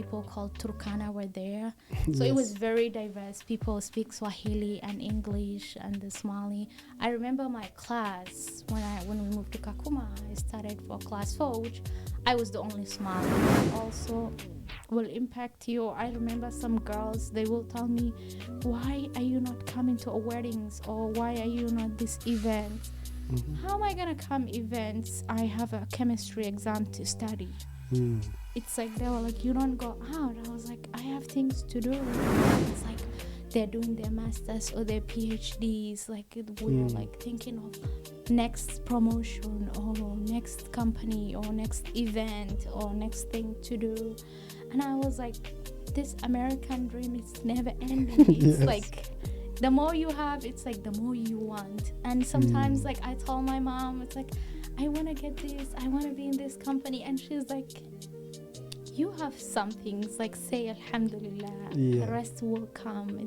people called Turkana were there. So Yes. it was very diverse. People speak Swahili and English and the Somali. I remember my class when we moved to Kakuma. I started for class 4, which I was the only Somali. Also will impact you. I remember some girls, they will tell me, why are you not coming to weddings, or why are you not this event? How am I gonna come events? I have a chemistry exam to study. It's like they were like, you don't go out. I was like, I have things to do. It's like they're doing their masters or their PhDs. Like we're like thinking of next promotion or next company or next event or next thing to do. And I was like, this American dream is never ending. It's Yes. like the more you have, it's like the more you want. And sometimes like I told my mom, it's like, I want to get this, I want to be in this company. And she's like, you have some things, like say alhamdulillah, Yeah. the rest will come.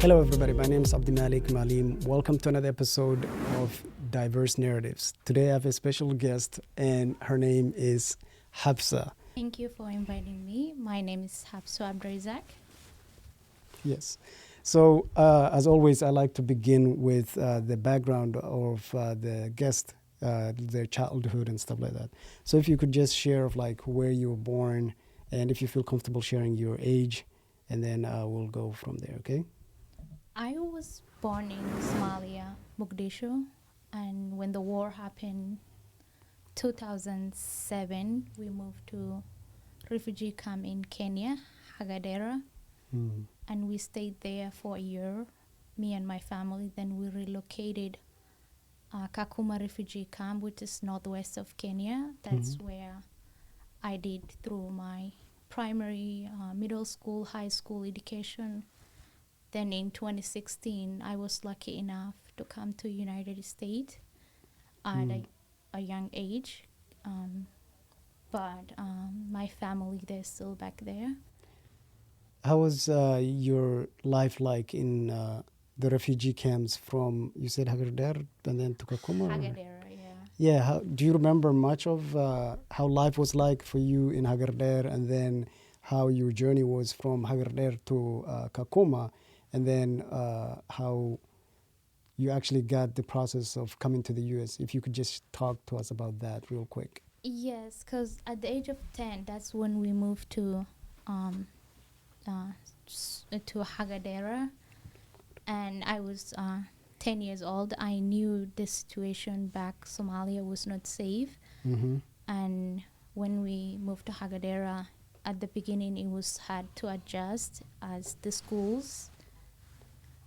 Hello, everybody. My name is Abdimalik Maalim. Welcome to another episode of Diverse Narratives. Today I have a special guest, and her name is Habsa. Thank you for inviting me. My name is Hafsa Abdimalik. Yes. So, as always, I like to begin with the background of the guest, their childhood and stuff like that. So, if you could just share of like where you were born, and if you feel comfortable sharing your age, and then we'll go from there. Okay. I was born in Somalia, Mogadishu, and when the war happened, 2007, we moved to refugee camp in Kenya, Hagardera, and we stayed there for a year, me and my family. Then we relocated Kakuma refugee camp, which is northwest of Kenya. That's where I did through my primary, middle school, high school education. Then in 2016, I was lucky enough to come to United States at a young age. But my family, they're still back there. How was your life like in the refugee camps from, you said Hagardera and then to Kakuma? Hagardera, yeah. Yeah. Do you remember much of how life was like for you in Hagardera, and then how your journey was from Hagardera to Kakuma, and then how you actually got the process of coming to the U.S.? If you could just talk to us about that real quick. Yes, because at the age of 10, that's when we moved to Hagardera, and I was 10 years old. I knew the situation back Somalia was not safe, and when we moved to Hagardera, at the beginning it was hard to adjust as the schools.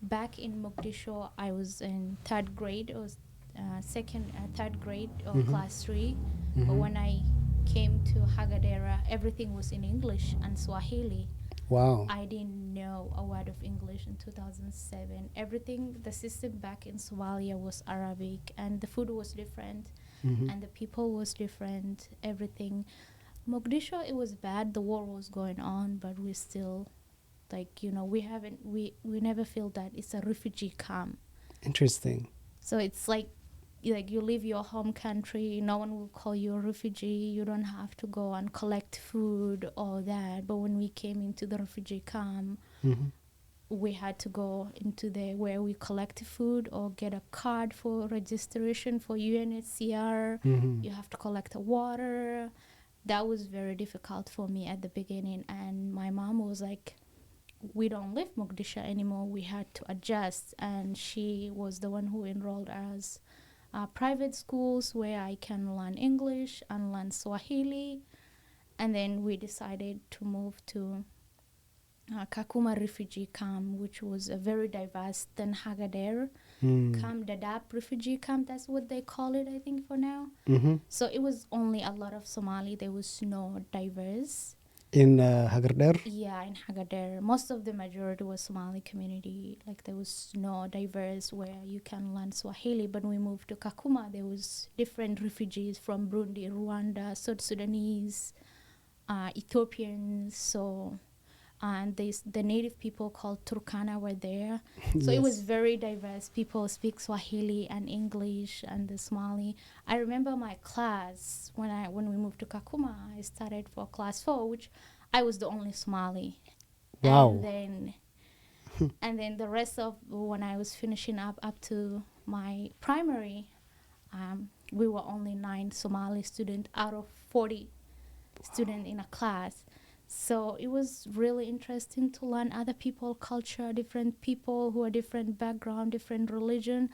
Back in Mogadishu, I was in third grade, or third grade or class 3. But when I came to Hagardera, everything was in English and Swahili. Wow. I didn't know a word of English in 2007. Everything, the system back in Somalia was Arabic, and the food was different, and the people was different, everything. Mogadishu, it was bad. The war was going on, but we still, like, you know, we never feel that it's a refugee camp. Interesting. So it's like you leave your home country, no one will call you a refugee. You don't have to go and collect food or that. But when we came into the refugee camp, we had to go into where we collect food or get a card for registration for UNHCR. You have to collect water. That was very difficult for me at the beginning. And my mom was like, we don't live Mogadishu anymore. We had to adjust. And she was the one who enrolled us private schools where I can learn English and learn Swahili. And then we decided to move to Kakuma refugee camp, which was a very diverse than Hagardera camp, Dadaab refugee camp, that's what they call it, I think, for now. So it was only a lot of Somali. There was no diverse. In Hagardera? Yeah, in Hagardera. Most of the majority was Somali community. Like, there was no diverse where you can learn Swahili. But when we moved to Kakuma, there was different refugees from Burundi, Rwanda, South Sudanese, Ethiopians. So and the native people called Turkana were there. So it was Yes. very diverse. People speak Swahili and English and the Somali. I remember my class when we moved to Kakuma. I started for class 4, which I was the only Somali, and Wow. then the rest of when I was finishing up to my primary, we were only 9 Somali students out of 40 students in a class. So it was really interesting to learn other people culture, different people who are different background, different religion.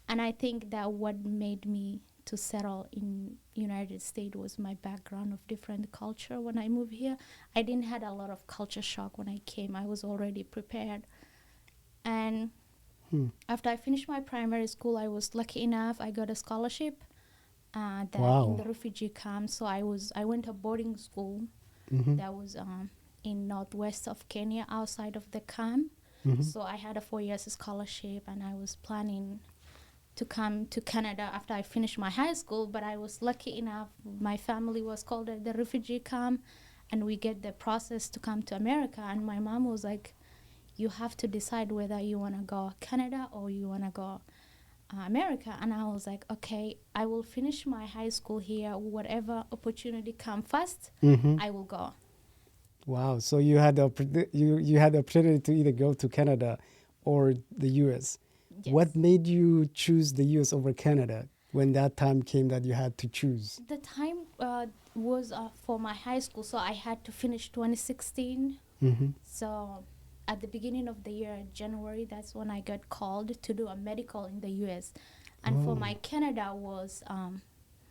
And I think that what made me to settle in United States was my background of different culture. When I moved here, I didn't had a lot of culture shock when I came. I was already prepared. And after I finished my primary school, I was lucky enough I got a scholarship that in Wow. the refugee camp. So I went to boarding school Mm-hmm. that was in northwest of Kenya, outside of the camp. Mm-hmm. So I had a 4 years scholarship, and I was planning to come to Canada after I finished my high school. But I was lucky enough; my family was called at the refugee camp, and we get the process to come to America. And my mom was like, "You have to decide whether you want to go Canada or you want to go America." And I was like, okay, I will finish my high school here. Whatever opportunity come first, Mm-hmm. I will go. Wow. So you had you had the opportunity to either go to Canada or the US. Yes. What made you choose the US over Canada when that time came that you had to choose? The time was for my high school, so I had to finish 2016. Mm-hmm. So at the beginning of the year, January, that's when I got called to do a medical in the US. And for Oh. my Canada was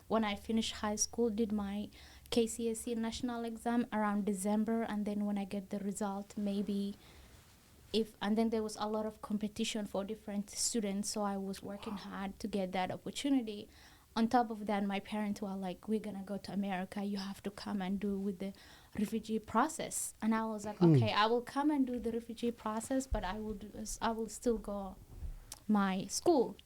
when I finished high school, did my KCSE national exam around December, and then when I get the result, maybe and then there was a lot of competition for different students, so I was working hard to get that opportunity. On top of that, my parents were like, we're gonna go to America, you have to come and do with the refugee process. And I was like, okay, I will come and do the refugee process, but I will still go my school.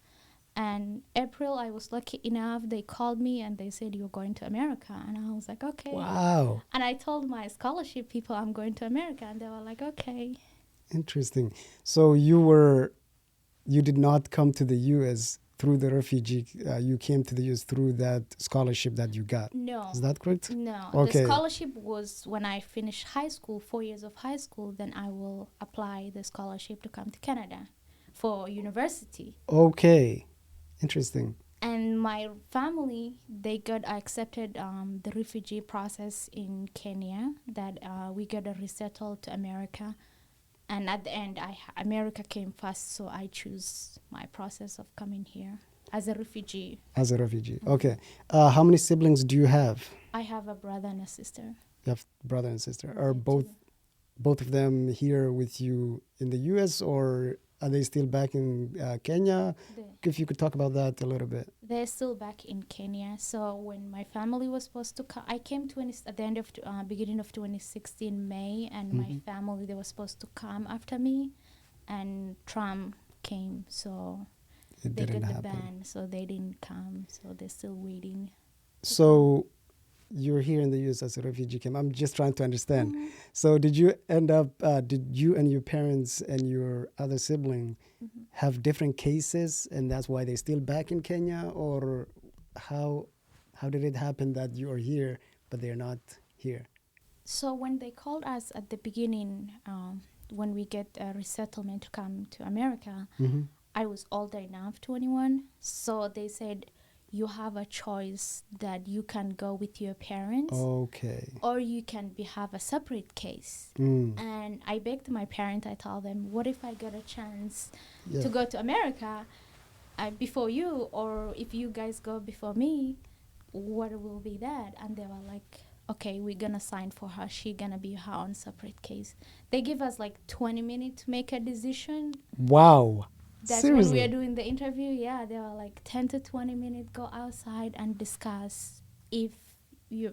And April, I was lucky enough, they called me and they said, you're going to America. And I was like, okay. Wow. And I told my scholarship people I'm going to America, and they were like, okay. Interesting. So you did not come to the US through the refugee. You came to the US through that scholarship that you got. No. Is that correct? No. Okay. The scholarship was when I finished high school, 4 years of high school, then I will apply the scholarship to come to Canada for university. Okay. Interesting. And my family, they got accepted the refugee process in Kenya, that we got resettled to America. And at the end, America came first, so I choose my process of coming here as a refugee. As a refugee. Okay. How many siblings do you have? I have a brother and a sister. You have brother and sister. Are Yeah, two. both of them here with you in the US, or are they still back in Kenya? If you could talk about that a little bit. They're still back in Kenya. So when my family was supposed to come, I came at the end of beginning of 2016 May, and my family, they were supposed to come after me, and Trump came, so It they didn't got the happen. ban, so they didn't come, so they're still waiting. So you're here in the US as a refugee camp. I'm just trying to understand. Mhm. So did you end up, did you and your parents and your other sibling have different cases, and that's why they're still back in Kenya? Or how did it happen that you are here, but they're not here? So when they called us at the beginning, when we get a resettlement to come to America, Mm-hmm. I was older enough, 21. So they said, you have a choice that you can go with your parents, Okay. or you can have a separate case. Mm. And I begged my parents, I told them, what if I get a chance Yeah. to go to America before you, or if you guys go before me, what will be that? And they were like, okay, we're gonna sign for her, she gonna be her own separate case. They give us like 20 minutes to make a decision. Wow. That's Seriously? when we are doing the interview. Yeah, they were like 10 to 20 minutes, go outside and discuss. If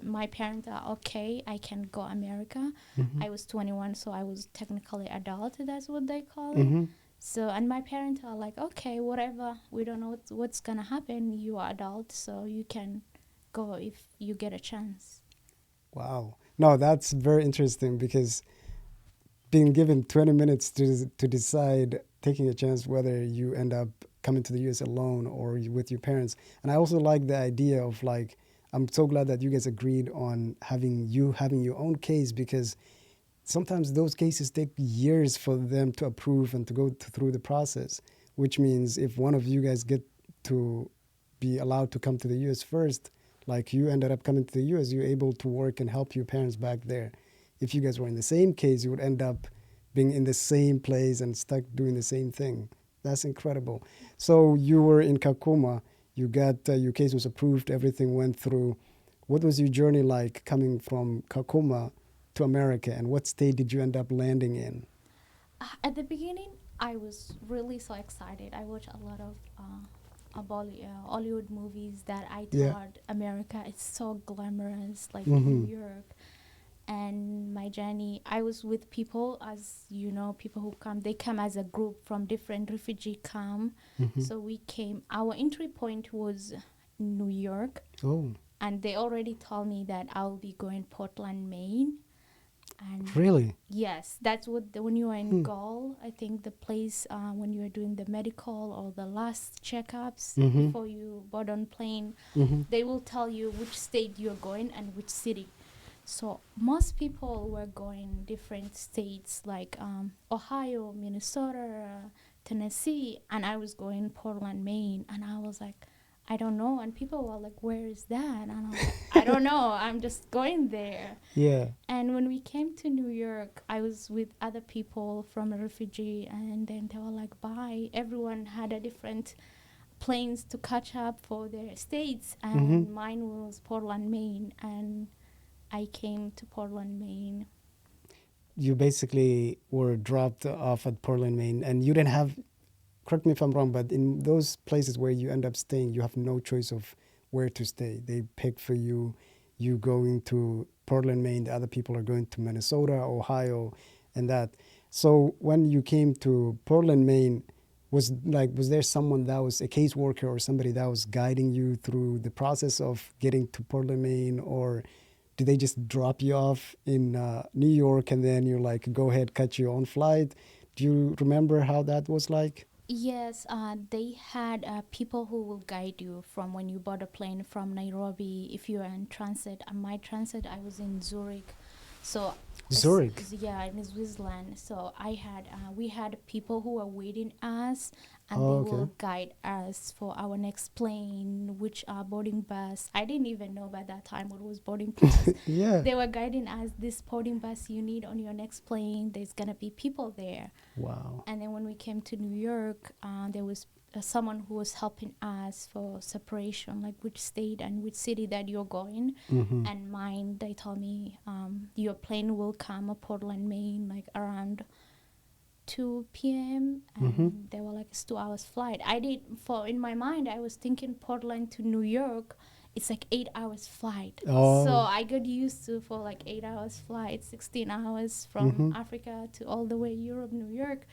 my parents are okay, I can go America. I was 21, so I was technically adult, that's what they call it. Mm-hmm. So, and my parents are like, okay, whatever, we don't know what's gonna happen, you are adult, so you can go if you get a chance. Wow. No, that's very interesting because being given 20 minutes to decide, taking a chance whether you end up coming to the US alone or with your parents. And I also like the idea of like, I'm so glad that you guys agreed on having your own case, because sometimes those cases take years for them to approve and to go through the process, which means if one of you guys get to be allowed to come to the US first, like you ended up coming to the US, you're able to work and help your parents back there. If you guys were in the same case, you would end up being in the same place and stuck doing the same thing. That's incredible. So you were in Kakuma, you got your case was approved, everything went through. What was your journey like coming from Kakuma to America, and what state did you end up landing in? At the beginning, I was really so excited. I watched a lot of Hollywood movies that I Yeah. thought America is so glamorous, like Mm-hmm. New York. And my journey, I was with people, as you know, people who come, they come as a group from different refugee camp. Mm-hmm. So we came, our entry point was New York, Oh, and they already told me that I'll be going Portland, Maine. And really? yes, that's what when you are in Gaul, I think the place when you are doing the medical or the last checkups Mm-hmm. before you board on plane, Mm-hmm. they will tell you which state you're going and which city. So most people were going different states like Ohio, Minnesota, Tennessee, and I was going Portland, Maine, and I was like, I don't know. And people were like, where is that? And I was like, I don't know. I'm just going there. Yeah. And when we came to New York, I was with other people from a refugee, and then they were like, bye. Everyone had a different planes to catch up for their states, and mine was Portland, Maine, and I came to Portland, Maine. You basically were dropped off at Portland, Maine, and you didn't have, correct me if I'm wrong, but in those places where you end up staying, you have no choice of where to stay. They pick for you. You going to Portland, Maine, the other people are going to Minnesota, Ohio, and that. So when you came to Portland, Maine, was there someone that was a caseworker or somebody that was guiding you through the process of getting to Portland, Maine, or did they just drop you off in New York and then you're like, go ahead, catch your own flight? Do you remember how that was like? Yes, they had people who will guide you from when you board a plane from Nairobi. If you are in transit, my transit, I was in Zurich. So Zurich? yeah, in Switzerland. So we had people who were waiting us, and Oh, they okay. will guide us for our next plane, which boarding bus. I didn't even know by that time what was boarding pass. Yeah. They were guiding us, this boarding bus you need on your next plane. There's gonna be people there. Wow. And then when we came to New York, there was someone who was helping us for separation, like which state and which city that you're going. Mm-hmm. And mine, they told me your plane will come at Portland, Maine, like around 2 p.m. And they were like, it's 2 hours flight. In my mind, I was thinking Portland to New York, it's like 8 hours flight. Oh. So I got used to for like 8 hours flight, 16 hours from Africa to all the way Europe, New York.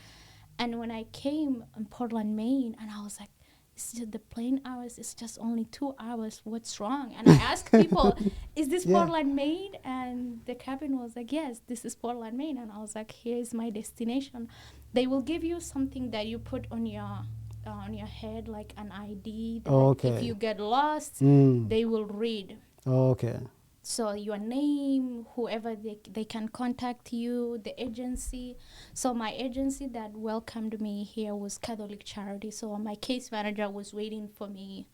And when I came in Portland, Maine, and I was like, it's just the plane hours, it's just only 2 hours. What's wrong? And I asked people, is this Yeah. Portland, Maine? And the captain was like, yes, this is Portland, Maine. And I was like, here's my destination. They will give you something that you put on your head, like an ID. That Okay. if you get lost, they will read. Okay. So your name, whoever they can contact you, the agency. So my agency that welcomed me here was Catholic Charity. So my case manager was waiting for me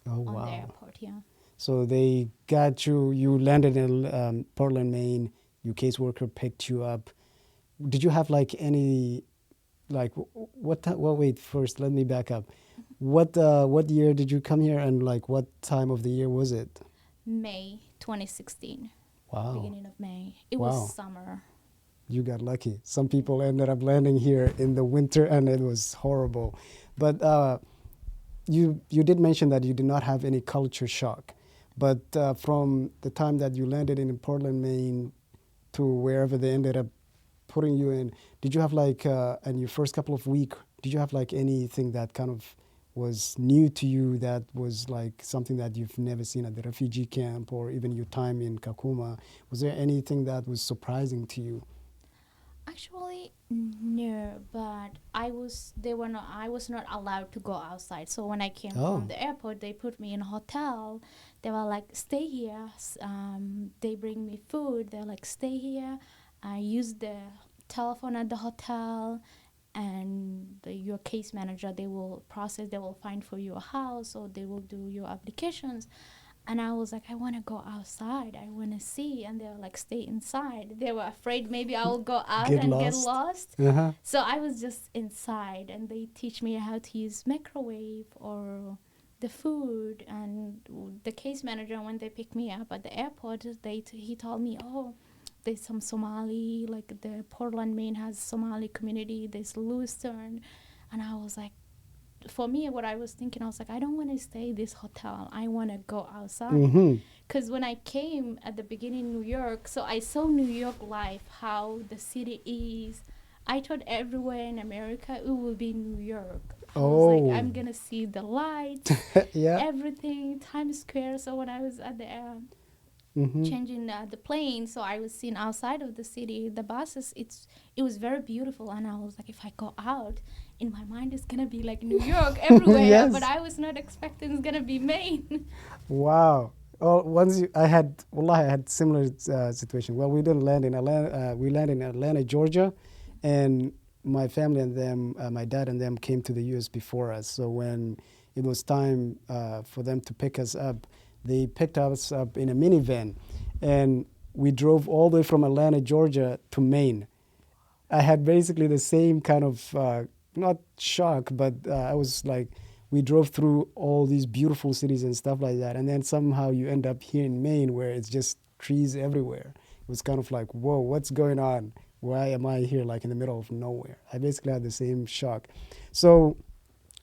Oh, on wow. the airport, yeah. So they got you, you landed in Portland, Maine, your caseworker picked you up. Did you have like any, like, well, wait, first, let me back up. What year did you come here, and like what time of the year was it? May 2016, Wow. beginning of May. It Wow. was summer. You got lucky. Some people ended up landing here in the winter and it was horrible. But you did mention that you did not have any culture shock. But from the time that you landed in Portland, Maine to wherever they ended up putting you in, did you have like, in your first couple of weeks, did you have like anything that kind of was new to you, that was like something that you've never seen at the refugee camp or even your time in Kakuma? Was there anything that was surprising to you? Actually, no, but I was not allowed to go outside. So when I came from Oh. the airport, they put me in a hotel. They were like, stay here. They bring me food. They're like, stay here. I use the telephone at the hotel, and your case manager, they will find for you a house, or they will do your applications. And I was like, I want to go outside. I want to see. And they were like, stay inside. They were afraid maybe I will go out Get and get lost. lost. Uh-huh. So I was just inside, and they teach me how to use microwave or the food. And the case manager, when they picked me up at the airport, he told me, oh, there's some Somali, like the Portland, Maine has Somali community. There's Lewiston. And I was like, for me, what I was thinking, I was like, I don't want to stay in this hotel. I want to go outside. Mm-hmm. Because when I came at the beginning in New York, so I saw New York life, how the city is. I thought everywhere in America it would be New York. I was like, Oh. I'm gonna see the lights, Yeah. everything, Times Square. So when I was at the Mm-hmm. changing the plane, so I was seeing outside of the city the buses. It was very beautiful, and I was like, if I go out, in my mind it's gonna be like New York everywhere. But Yes. I was not expecting it's gonna be Maine. Wow. Oh, I had similar situation. Well, we didn't land in Atlanta. We landed in Atlanta, Georgia, and my family and them, my dad and them, came to the U.S. before us. So when it was time for them to pick us up, they picked us up in a minivan, and we drove all the way from Atlanta, Georgia, to Maine. I had basically the same kind of not shock, but I was like, we drove through all these beautiful cities and stuff like that, and then somehow you end up here in Maine where it's just trees everywhere. It was kind of like, whoa, what's going on? Why am I here, like in the middle of nowhere? I basically had the same shock. So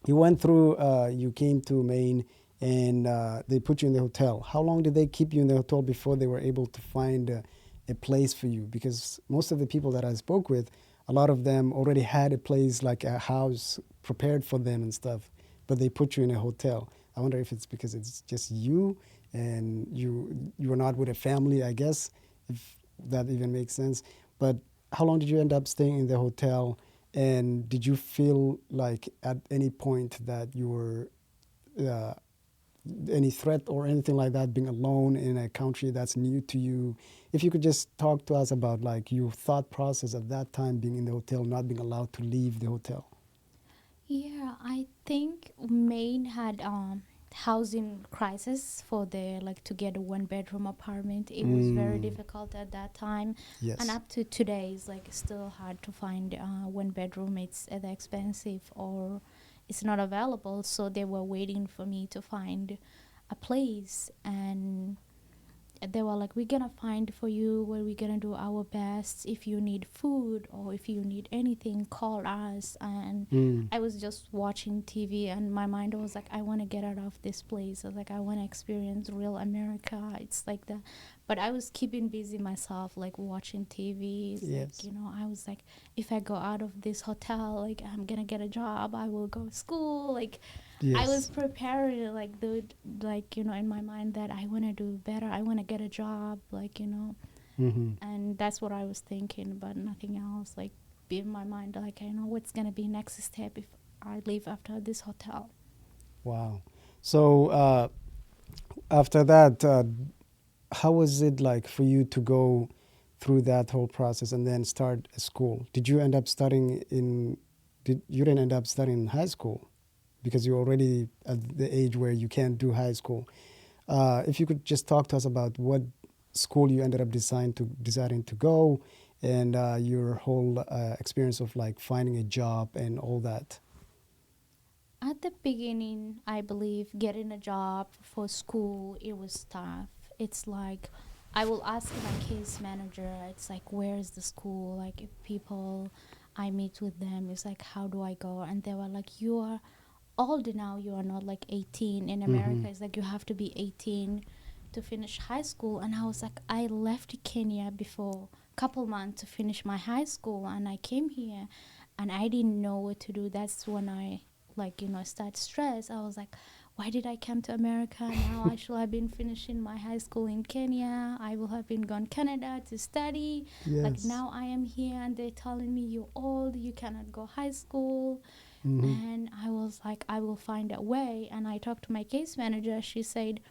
you went through, you came to Maine, and they put you in the hotel. How long did they keep you in the hotel before they were able to find a place for you? Because most of the people that I spoke with, a lot of them already had a place, like a house prepared for them and stuff, but they put you in a hotel. I wonder if it's because it's just you and you were not with a family, I guess, if that even makes sense. But how long did you end up staying in the hotel? And did you feel like at any point that you were uh, any threat or anything like that, being alone in a country that's new to you? If you could just talk to us about like your thought process at that time, being in the hotel, not being allowed to leave the hotel. Yeah, I think Maine had housing crisis for the like to get a one bedroom apartment. It was very difficult at that time, and Yes. up to today it's like still hard to find one bedroom. It's either expensive or it's not available. So they were waiting for me to find a place, and they were like, we're gonna find for you where we're gonna do our best. If you need food or if you need anything, call us. And Mm. I was just watching TV, and my mind was like, I want to get out of this place. I was like, I want to experience real America. It's like that. But I was keeping busy myself, like watching TV. It's like, Yes. I was like, if I go out of this hotel, like I'm gonna get a job, I will go to school. Like I was Yes. preparing, like in my mind that I want to do better. I want to get a job, Mm-hmm. and that's what I was thinking, but nothing else. Like, be in my mind, like I know what's gonna be next step if I leave after this hotel. Wow. So after that, how was it like for you to go through that whole process and then start a school? Did you end up studying in? Did you didn't end up studying in high school because you're already at the age where you can't do high school? If you could just talk to us about what school you ended up deciding to go, and your whole experience of like finding a job and all that. At the beginning, I believe getting a job for school, it was tough. It's like I will ask my case manager, it's like, where is the school? Like, if people I meet with them, it's like, how do I go? And they were like, you are older now, you are not like 18. In Mm-hmm. America, it's like you have to be 18 to finish high school. And I was like, I left Kenya before couple months to finish my high school, and I came here and I didn't know what to do. That's when I like, start stress. I was like, why did I come to America? Now I should have been finishing my high school in Kenya. I will have been gone Canada to study. Like, Yes. now I am here and they're telling me you're old, you cannot go high school. Mm-hmm. And I was like, I will find a way. And I talked to my case manager. She said,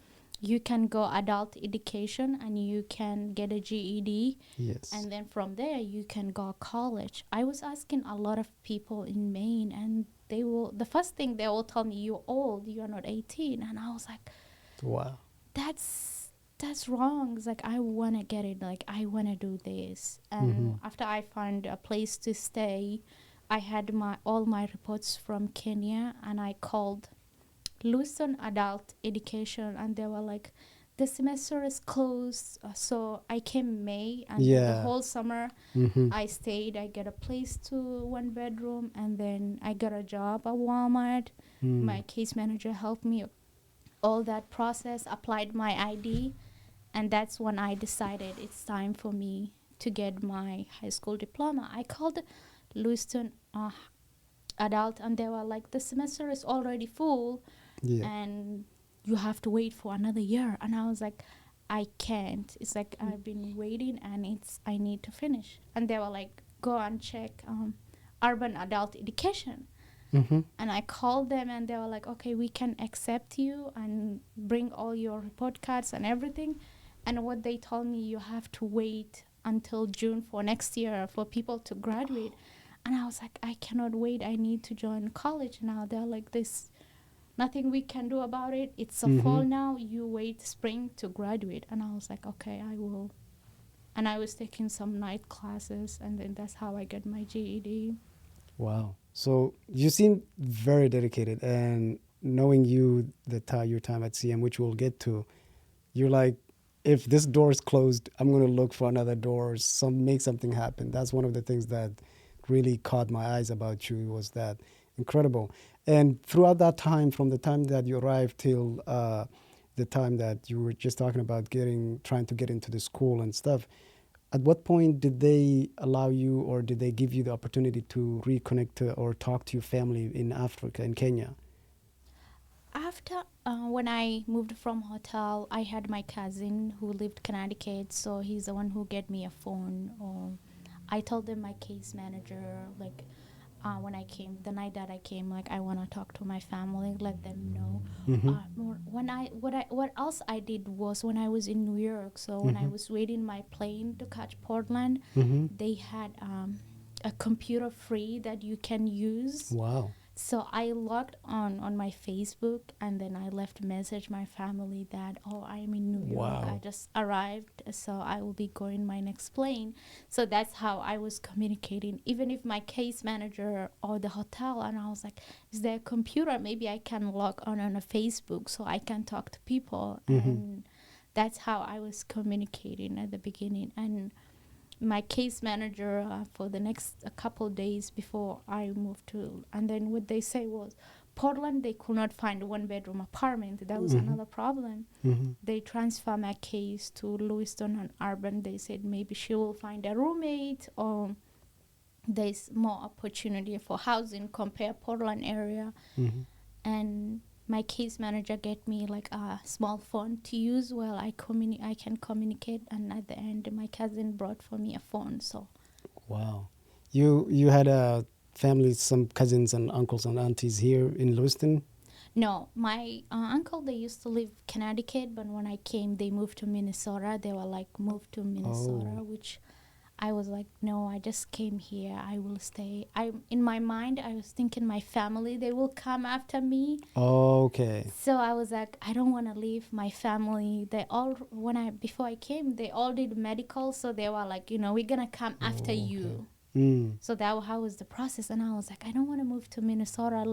you can go adult education and you can get a GED. Yes. And then from there, you can go college. I was asking a lot of people in Maine, and the first thing they will tell me, you're old, you're not 18. And I was like, Wow. that's wrong. It's like, I want to get it. Like, I want to do this. And after I found a place to stay, I had all my reports from Kenya, and I called Lewiston Adult Education, and they were like, the semester is closed. So I came May, and then the whole summer I stayed. I get a place to 1 bedroom, and then I got a job at Walmart. My case manager helped me all that process, applied my ID, and that's when I decided it's time for me to get my high school diploma. I called Lewiston Adult, and they were like, the semester is already full. Yeah. And you have to wait for another year. And I was like, I can't. It's like, I've been waiting, and I need to finish. And they were like, go and check urban adult education. And I called them, and they were like, okay, we can accept you and bring all your report cards and everything. And what they told me, you have to wait until June for next year for people to graduate. And I was like, I cannot wait. I need to join college now. They're like, this, nothing we can do about it. It's a fall now. You wait spring to graduate. And I was like, okay, I will. And I was taking some night classes, and then that's how I got my GED. Wow. So you seem very dedicated, and knowing you, your time at CM, which we'll get to, you're like, if this door is closed, I'm going to look for another door, make something happen. That's one of the things that really caught my eyes about you, was that incredible. And throughout that time, from the time that you arrived till the time that you were just talking about trying to get into the school and stuff, at what point did they allow you, or did they give you the opportunity to reconnect or talk to your family in Africa, in Kenya? After when I moved from hotel, I had my cousin who lived Connecticut, so he's the one who get me a phone. Or I told them my case manager, like, when I came, the night that I came, like, I want to talk to my family, let them know. What else I did was, when I was in New York, so when I was waiting my plane to catch Portland, they had a computer free that you can use. Wow. So I logged on my Facebook, and then I left a message my family that, oh, I'm in New York. Wow. I just arrived, so I will be going my next plane. So that's how I was communicating, even if my case manager or the hotel, and I was like, is there a computer? Maybe I can log on a Facebook so I can talk to people. And that's how I was communicating at the beginning. And my case manager for the next couple days before I moved to, and then what they say was, Portland, they could not find a 1 bedroom apartment. That was another problem. They transfer my case to Lewiston and Urban. They said maybe she will find a roommate, or there's more opportunity for housing compared Portland area. And my case manager get me like a small phone to use while I can communicate. And at the end, my cousin brought for me a phone. So, wow, you had a family, some cousins and uncles and aunties here in Lewiston? No, my uncle, they used to live Connecticut, but when I came, they moved to Minnesota. They were like, moved to Minnesota, which I was like, no, I just came here. I will stay. In my mind, I was thinking my family, they will come after me. Okay. So I was like, I don't want to leave my family. They all, before I came, they all did medical. So they were like, we're going to come after you. So how was the process. And I was like, I don't want to move to Minnesota.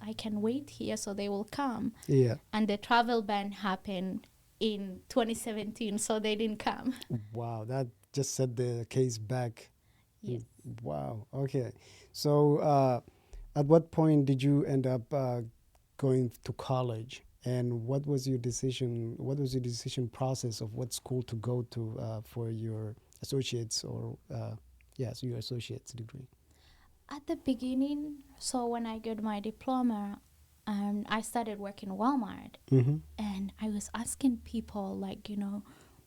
I can wait here so they will come. Yeah. And the travel ban happened in 2017, so they didn't come. Wow, that just set the case back. Yes. Wow. Okay. So at what point did you end up going to college? And what was your decision? What was your decision process of what school to go to for your associates, or your associate's degree? At the beginning, so when I got my diploma, I started working Walmart, Mm-hmm. and I was asking people like,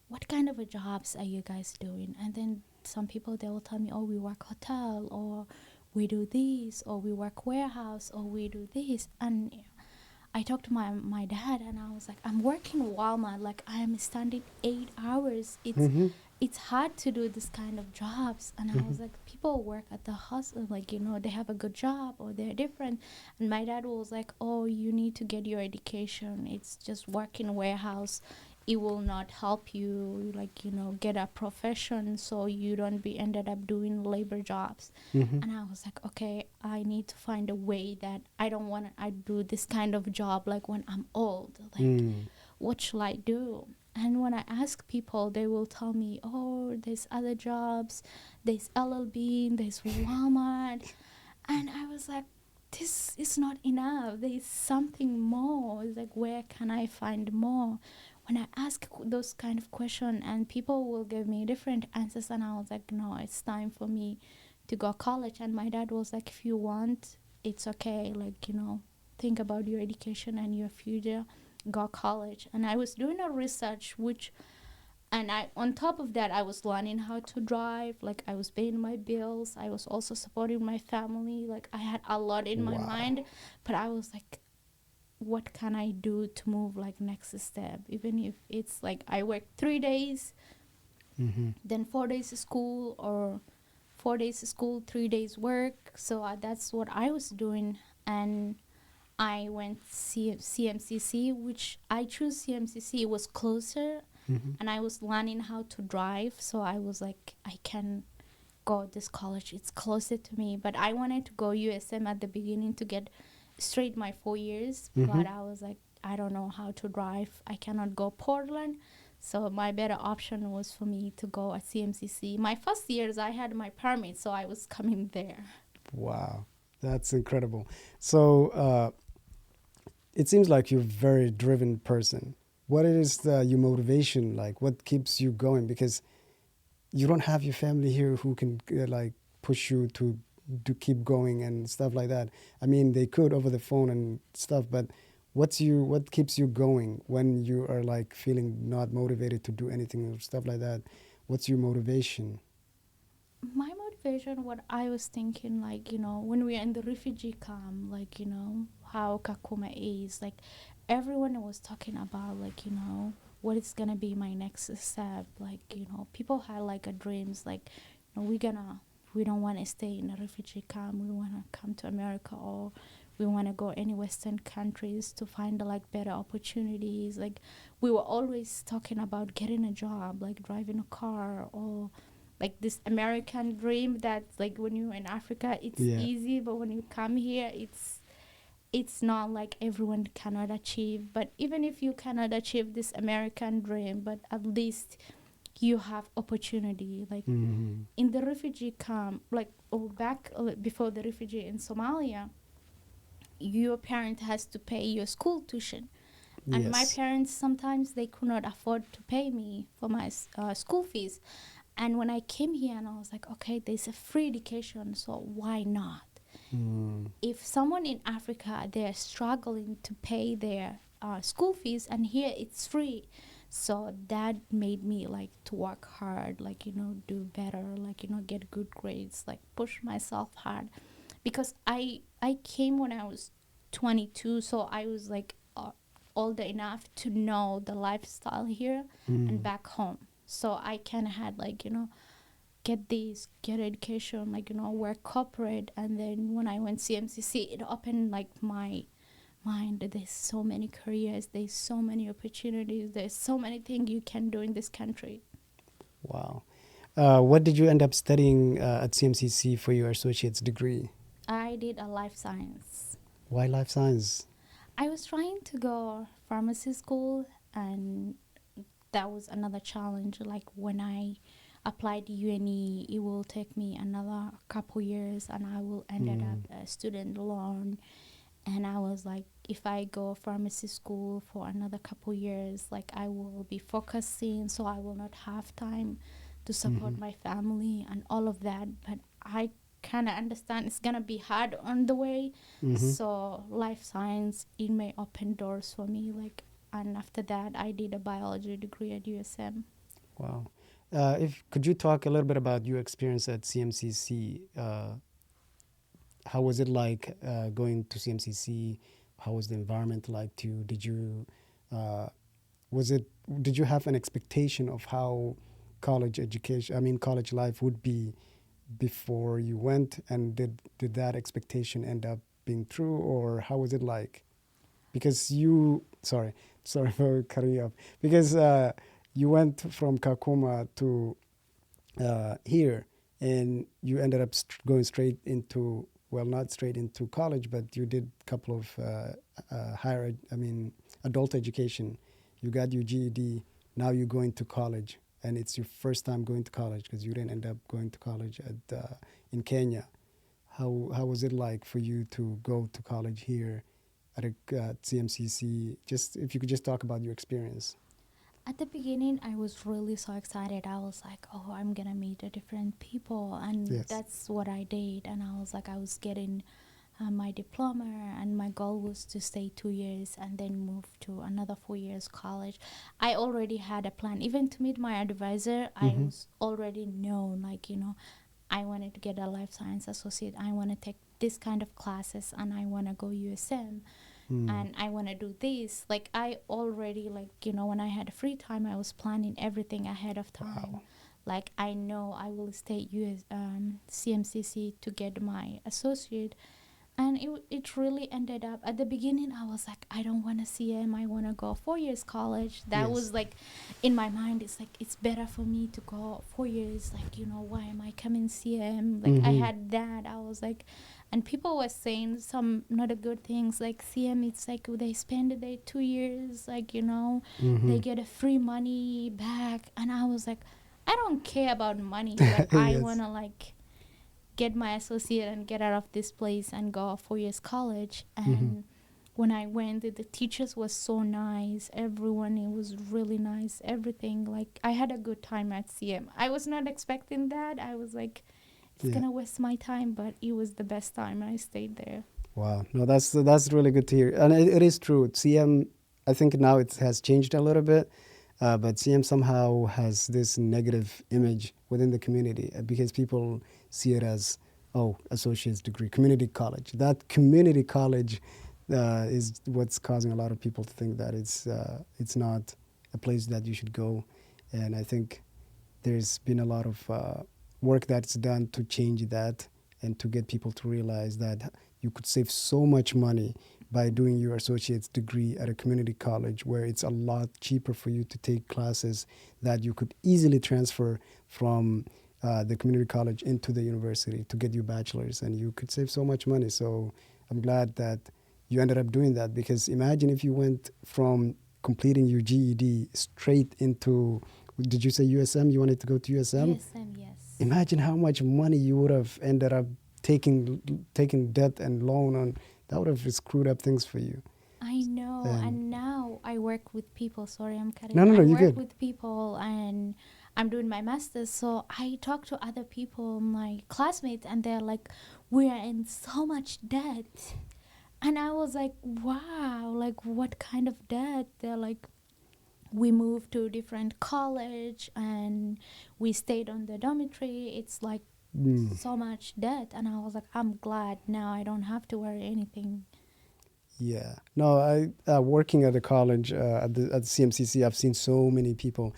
what kind of a jobs are you guys doing? And then some people, they will tell me, oh, we work hotel, or we do this, or we work warehouse, or we do this. And I talked to my dad, and I was like, I'm working Walmart, like I am standing 8 hours. Mm-hmm. It's hard to do this kind of jobs. And I Mm-hmm. was like, people work at the hospital, like, they have a good job or they're different. And my dad was like, oh, you need to get your education. It's just work in warehouse, it will not help you, like, get a profession, so you don't be ended up doing labor jobs. Mm-hmm. And I was like, okay, I need to find a way that I don't want to I do this kind of job like when I'm old. Like, Mm. what should I do? And when I ask people, they will tell me, oh, there's other jobs, there's LLB, there's Walmart. And I was like, this is not enough. There's something more. It's like, where can I find more? When I ask those kind of questions, and people will give me different answers, and I was like, no, it's time for me to go college. And my dad was like, if you want, it's okay. Like, think about your education and your future, go college. And I was doing a research, which, and I, on top of that, I was learning how to drive. Like, I was paying my bills, I was also supporting my family. Like, I had a lot in my Wow. mind, but I was like, what can I do to move like next step? Even if it's like I work 3 days, Mm-hmm. then 4 days school, or 4 days school, 3 days work. So that's what I was doing. And I went CMCC, which I chose CMCC. It was closer, Mm-hmm. and I was learning how to drive. So I was like, I can go this college. It's closer to me. But I wanted to go USM at the beginning to get straight my 4 years. Mm-hmm. But I was like, I don't know how to drive. I cannot go Portland. So my better option was for me to go at CMCC. My first years, I had my permit, so I was coming there. Wow. That's incredible. So it seems like you're a very driven person. What is your motivation like? What keeps you going? Because you don't have your family here who can like push you to keep going and stuff like that. I mean, they could over the phone and stuff, but what keeps you going when you are like feeling not motivated to do anything or stuff like that? What's your motivation? My motivation, what I was thinking, like, when we are in the refugee camp, like, how Kakuma is, like, everyone was talking about, like, what is gonna be my next step. Like, people had like a dreams, like, we don't want to stay in a refugee camp, we want to come to America, or we want to go any Western countries to find like better opportunities. Like, we were always talking about getting a job, like driving a car, or like this American dream that, like, when you're in Africa it's Yeah. easy, but when you come here it's not, like, everyone cannot achieve. But even if you cannot achieve this American dream, but at least you have opportunity. Like, Mm-hmm. in the refugee camp, like, or back before the refugee in Somalia, your parent has to pay your school tuition. And my Yes. parents, sometimes they could not afford to pay me for my school fees. And when I came here, and I was like, okay, there's a free education, so why not? Mm. If someone in Africa, they're struggling to pay their school fees, and here it's free. So that made me like to work hard, like, do better, like, get good grades, like push myself hard. Because I came when I was 22, so I was like older enough to know the lifestyle here and Mm. back home. So I kind of had, like, get education, like, work corporate. And then when I went CMCC, it opened like my mind. There's so many careers, there's so many opportunities, there's so many things you can do in this country. Wow. What did you end up studying at CMCC for your associate's degree? I did a life science. Why life science? I was trying to go pharmacy school, and that was another challenge. Like, when I applied to UNE, it will take me another couple years, and I will ended up a student loan. And I was like, if I go pharmacy school for another couple years, like, I will be focusing, so I will not have time to support my family and all of that. But I kind of understand it's gonna be hard on the way. Mm-hmm. So life science, it may open doors for me. Like, and after that, I did a biology degree at USM. Wow. If could you talk a little bit about your experience at CMCC? How was it like going to CMCC? How was the environment like to you? Did you uh, was it did you have an expectation of how college education, I mean college life would be before you went, and did that expectation end up being true, or how was it like? Because you sorry for cutting you off, because you went from Kakuma to here, and you ended up going straight into, well, not straight into college, but you did a couple of adult education. You got your GED. Now you're going to college, and it's your first time going to college because you didn't end up going to college in Kenya. How was it like for you to go to college here at CMCC? Just if you could just talk about your experience. At the beginning, I was really so excited. I was like, oh, I'm gonna meet a different people. And Yes. that's what I did. And I was like, I was getting my diploma, and my goal was to stay 2 years and then move to another 4 years college. I already had a plan. Even to meet my advisor, I Mm-hmm. was already known, like, I wanted to get a life science associate. I want to take this kind of classes, and I want to go USM, and I want to do this. Like, I already, like, when I had free time, I was planning everything ahead of time. Wow. Like, I know I will stay at CMCC to get my associate. And it really ended up, at the beginning I was like, I don't want to CM, I want to go 4 years college. That Yes. was like in my mind, it's like it's better for me to go 4 years. Like, why am I coming CM? Like, I Mm-hmm. had that, I was like, and people were saying some not a good things, like CM, it's like they spend their 2 years, like, Mm-hmm. they get a free money back. And I was like, I don't care about money, but I Yes. want to like get my associate and get out of this place and go 4 years college. Mm-hmm. And when I went, the teachers was so nice, everyone, it was really nice, everything. Like, I had a good time at CM. I was not expecting that. I was like, it's Yeah. gonna waste my time, but it was the best time. I stayed there. Wow. No, that's really good to hear, and it is true. CM, I think now it has changed a little bit, but CM somehow has this negative image within the community because people see it as, oh, associate's degree, community college. That community college is what's causing a lot of people to think that it's not a place that you should go, and I think there's been a lot of work that's done to change that and to get people to realize that you could save so much money by doing your associate's degree at a community college where it's a lot cheaper for you to take classes that you could easily transfer from the community college into the university to get your bachelor's, and you could save so much money. So I'm glad that you ended up doing that, because imagine if you went from completing your GED straight into, did you say USM? You wanted to go to USM? USM, yes. Imagine how much money you would have ended up taking debt and loan on. That would have screwed up things for you. I know, And and now I work with people. Sorry, I'm cutting. no, I you're work good. with people, and I'm doing my master's. So I talk to other people, my classmates, and they're like, "We are in so much debt," and I was like, "Wow! Like, what kind of debt?" They're like, "We moved to a different college, and we stayed on the dormitory. It's like so much debt," and I was like, "I'm glad now I don't have to worry anything." Yeah. No, I working at a college at the CMCC, I've seen so many people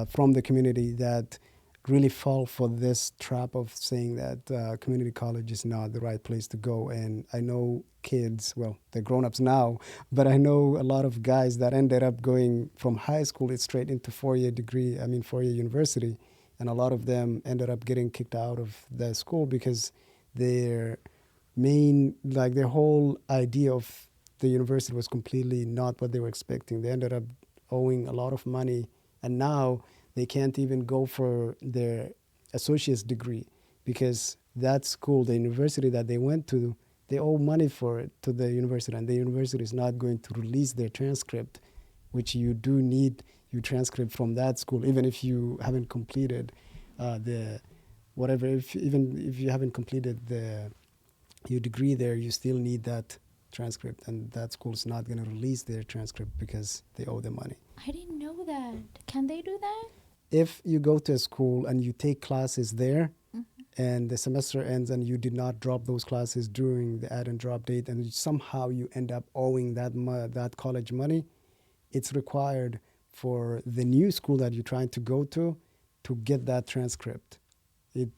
from the community that really fall for this trap of saying that community college is not the right place to go. And I know kids, well, they're grown-ups now, but I know a lot of guys that ended up going from high school straight into four-year university, and a lot of them ended up getting kicked out of the school because their their whole idea of the university was completely not what they were expecting. They ended up owing a lot of money, and now they can't even go for their associate's degree because that school, the university that they went to, they owe money for it to the university, and the university is not going to release their transcript, which you do need your transcript from that school, even if you haven't completed the whatever. Even if you haven't completed your degree there, you still need that transcript, and that school's not going to release their transcript because they owe the money. I didn't know that. Can they do that? If you go to a school and you take classes there, Mm-hmm. and the semester ends and you did not drop those classes during the add and drop date, and somehow you end up owing that college money, it's required for the new school that you're trying to go to get that transcript.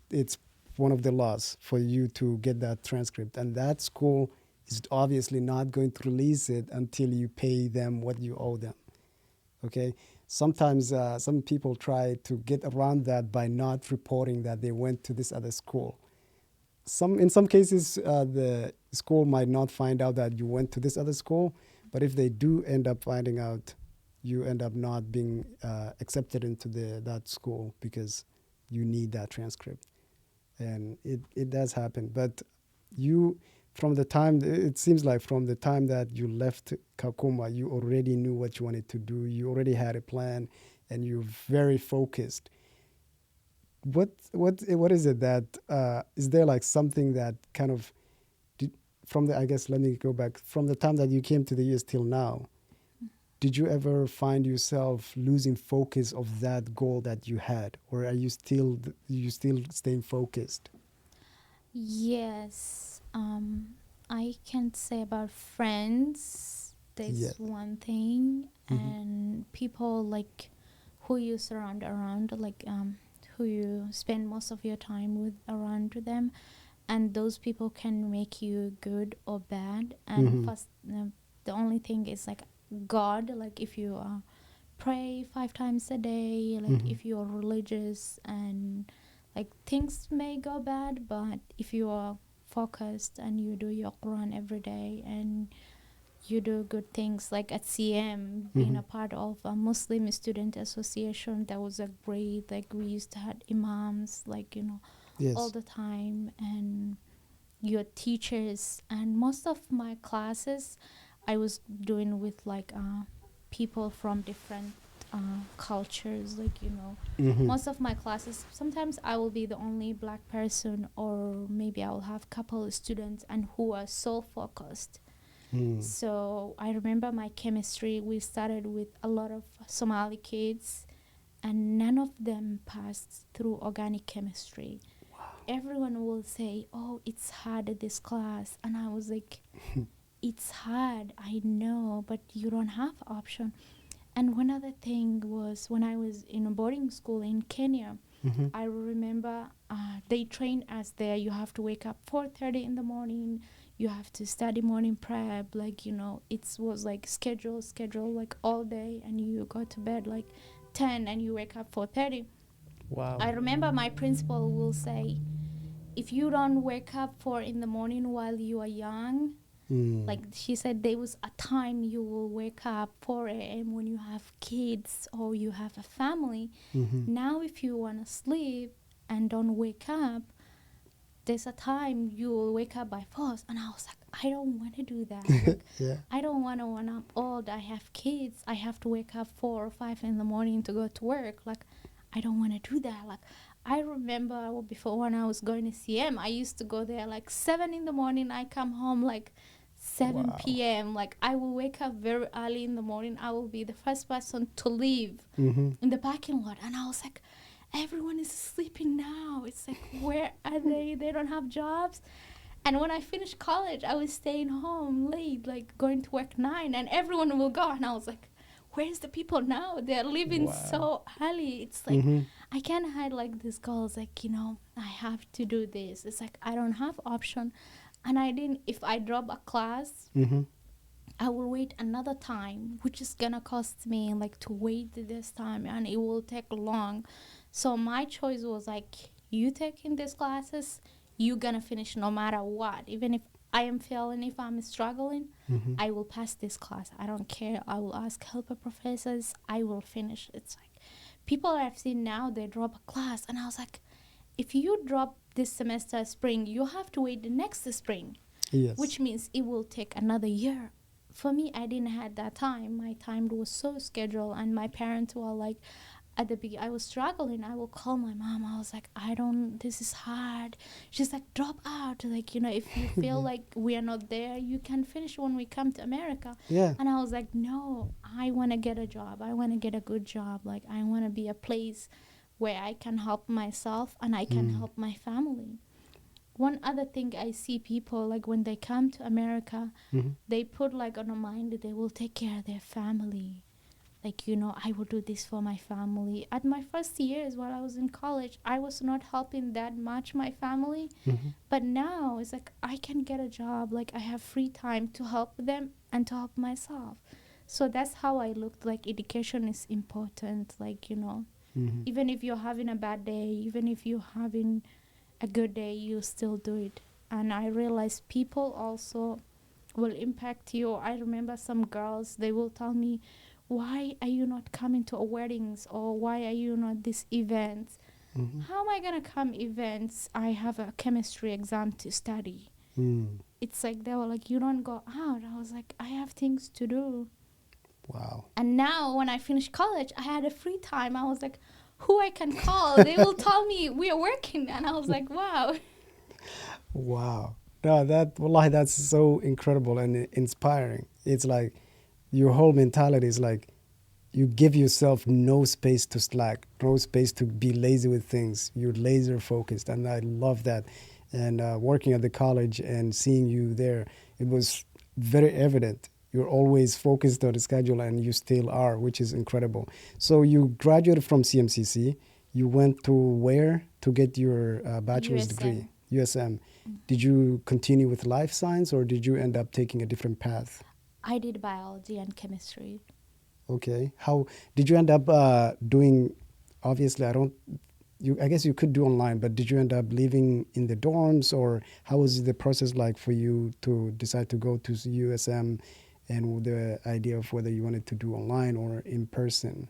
It's one of the laws for you to get that transcript, and that school is obviously not going to release it until you pay them what you owe them. Okay, sometimes some people try to get around that by not reporting that they went to this other school. In some cases, the school might not find out that you went to this other school, but if they do end up finding out, you end up not being accepted into that school because you need that transcript. And it does happen. But you, from the time, it seems like from the time that you left Kakuma, you already knew what you wanted to do. You already had a plan, and you're very focused. What is it that is there like something that kind of from the, I guess, let me go back from the time that you came to the US till now, did you ever find yourself losing focus of that goal that you had, or are you still staying focused? Yes. I can say about friends, Yeah. that's one thing, Mm-hmm. and people like who you surround around, like who you spend most of your time with around them, and those people can make you good or bad. And Mm-hmm. first, the only thing is like God, like if you pray 5 times a day, like Mm-hmm. if you're religious, and like things may go bad, but if you are focused and you do your Quran every day and you do good things, like at CM being Mm-hmm. a part of a Muslim student association, that was a great, like we used to have imams, like all Yes. the time, and your teachers. And most of my classes I was doing with like people from different cultures, like Mm-hmm. most of my classes, sometimes I will be the only black person, or maybe I will have a couple of students and who are so focused. Mm. So I remember my chemistry, we started with a lot of Somali kids, and none of them passed through organic chemistry. Everyone will say, oh, it's hard at this class, and I was like, it's hard, I know, but you don't have option. And one other thing was when I was in a boarding school in Kenya, Mm-hmm. I remember they train us there. You have to wake up 4:30 in the morning. You have to study morning prep. Like it was like schedule like all day, and you go to bed like 10, and you wake up 4:30. Wow. I remember my principal will say, if you don't wake up 4 in the morning while you are young, Mm. like she said, there was a time you will wake up 4 a.m. when you have kids or you have a family. Mm-hmm. Now if you want to sleep and don't wake up, there's a time you will wake up by force. And I was like, I don't want to do that. Like, Yeah. I don't want to, when I'm old, I have kids, I have to wake up 4 or 5 in the morning to go to work. Like, I don't want to do that. Like, I remember before when I was going to CM, I used to go there like 7 in the morning. I come home like 7 Wow. p.m. Like, I will wake up very early in the morning. I will be the first person to leave Mm-hmm. in the parking lot. And I was like, everyone is sleeping now. It's like, where are they? They don't have jobs. And when I finished college, I was staying home late, like going to work 9, and everyone will go. And I was like, where's the people now? They're leaving Wow. so early. It's like, Mm-hmm. I can't hide like these goals, like, I have to do this. It's like, I don't have option. And I didn't, if I drop a class, Mm-hmm. I will wait another time, which is gonna cost me like to wait this time, and it will take long. So my choice was like, you taking these classes, you gonna finish no matter what. Even if I am failing, if I'm struggling, Mm-hmm. I will pass this class. I don't care. I will ask helper professors. I will finish. It's like people I've seen now, they drop a class, and I was like, if you drop this semester spring, you have to wait the next spring, Yes. which means it will take another year. For me, I didn't have that time. My time was so scheduled, and my parents were like, at the beginning I was struggling. I will call my mom. I was like, this is hard. She's like, drop out. Like, if you feel like we are not there, you can finish when we come to America. Yeah. And I was like, no, I want to get a job. I want to get a good job. Like, I want to be a place where I can help myself and I can help my family. One other thing I see people, like when they come to America, they put like on a mind that they will take care of their family. Like, I will do this for my family. At my first years while I was in college, I was not helping that much my family. But now it's like I can get a job. Like, I have free time to help them and to help myself. So that's how I looked. Like, education is important. Like, even if you're having a bad day, even if you're having a good day, you still do it. And I realized people also will impact you. I remember some girls, they will tell me, why are you not coming to weddings, or why are you not these events? How am I gonna come events? I have a chemistry exam to study. It's like they were like, you don't go out. I was like, I have things to do. Wow. And now when I finished college, I had a free time. I was like, who I can call? They will tell me we are working. And I was like, wow. Wow. No, wallahi, that's so incredible and inspiring. It's like your whole mentality is like you give yourself no space to slack, no space to be lazy with things. You're laser focused, and I love that. And working at the college and seeing you there, it was very evident. You're always focused on the schedule, and you still are, which is incredible. So you graduated from CMCC. You went to where to get your bachelor's degree? USM. Did you continue with life science, or did you end up taking a different path? I did biology and chemistry. Okay. How did you end up doing? Obviously, I guess you could do online, but did you end up living in the dorms, or how was the process like for you to decide to go to USM, and the idea of whether you wanted to do online or in person?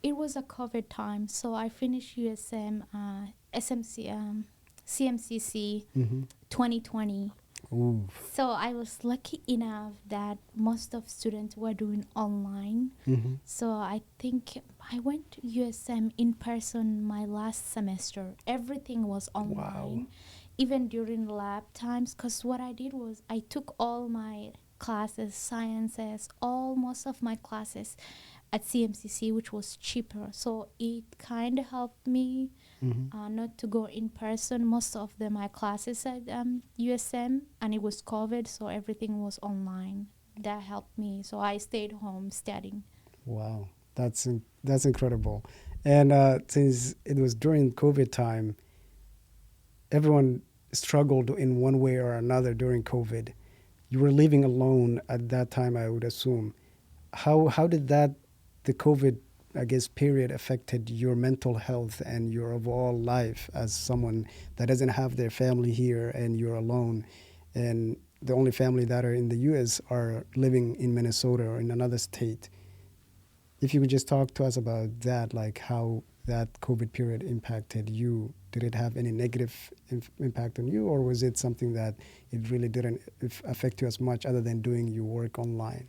It was a COVID time, so I finished USM, CMCC 2020. Ooh. So I was lucky enough that most of students were doing online. So I think I went to USM in person my last semester. Everything was online, even during lab times. Because what I did was I took all my classes, sciences, most of my classes at CMCC, which was cheaper. So it kind of helped me not to go in person. Most of my classes at USM, and it was COVID, so everything was online. That helped me. So I stayed home studying. Wow, that's incredible. And since it was during COVID time, everyone struggled in one way or another during COVID. You were living alone at that time, I would assume. How did the COVID, I guess, period affected your mental health and your overall life as someone that doesn't have their family here and you're alone, and the only family that are in the U.S. are living in Minnesota or in another state? If you could just talk to us about that, like how that COVID period impacted you. Did it have any negative impact on you, or was it something that it really didn't affect you as much other than doing your work online?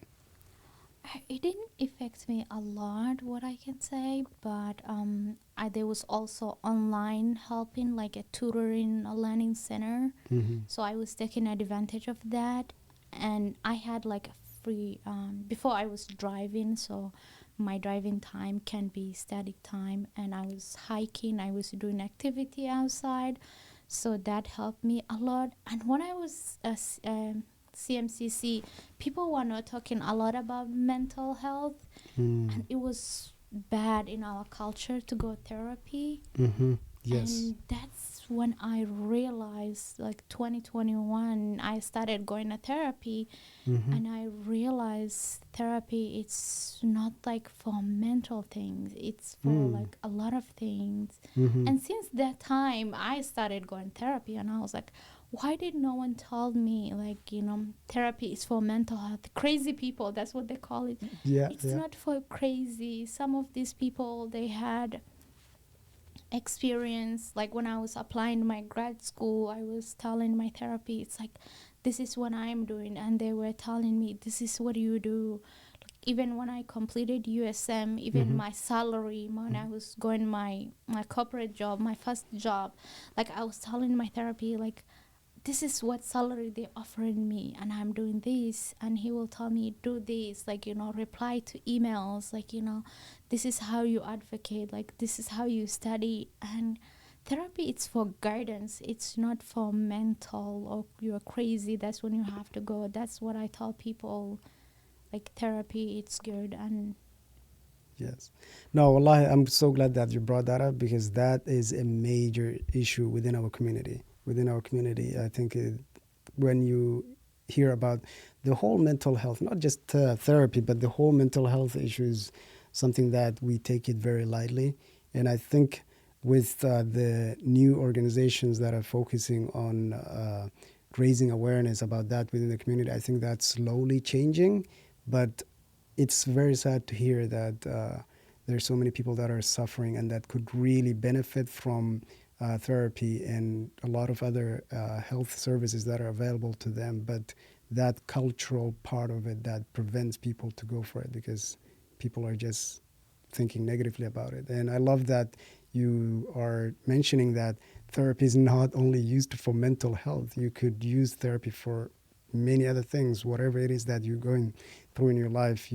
It didn't affect me a lot, what I can say, but there was also online helping, like a tutoring, a learning center. So I was taking advantage of that, and I had like a free, before I was driving, so my driving time can be static time, and I was hiking, I was doing activity outside, so that helped me a lot. And when I was CMCC, people were not talking a lot about mental health, and it was bad in our culture to go therapy. Yes. And that's when I realized, like 2021, I started going to therapy, and I realized therapy, it's not like for mental things, it's for like a lot of things. And since that time, I started going therapy, and I was like, why did no one tell me, like, therapy is for mental health? Crazy people, that's what they call it. It's not for crazy. Some of these people, they had experience. Like when I was applying to my grad school, I was telling my therapy, it's like, this is what I'm doing, and they were telling me, this is what you do. even when I completed USM, even my salary, when I was going my corporate job, my first job, like I was telling my therapy, like, this is what salary they offering me, and I'm doing this, and he will tell me, do this, like, reply to emails, like, this is how you advocate, like, this is how you study. And therapy, it's for guidance, it's not for mental, or you're crazy, that's when you have to go. That's what I tell people, like, therapy, it's good. And Yes. No, wallahi, I'm so glad that you brought that up because that is a major issue within our community. Within our community, I think when you hear about the whole mental health, not just therapy, but the whole mental health issues, something that we take it very lightly. And I think with the new organizations that are focusing on raising awareness about that within the community, I think that's slowly changing. But it's very sad to hear that there's so many people that are suffering and that could really benefit from therapy and a lot of other health services that are available to them, but that cultural part of it that prevents people to go for it because people are just thinking negatively about it. And I love that you are mentioning that therapy is not only used for mental health. You could use therapy for many other things, whatever it is that you're going through in your life.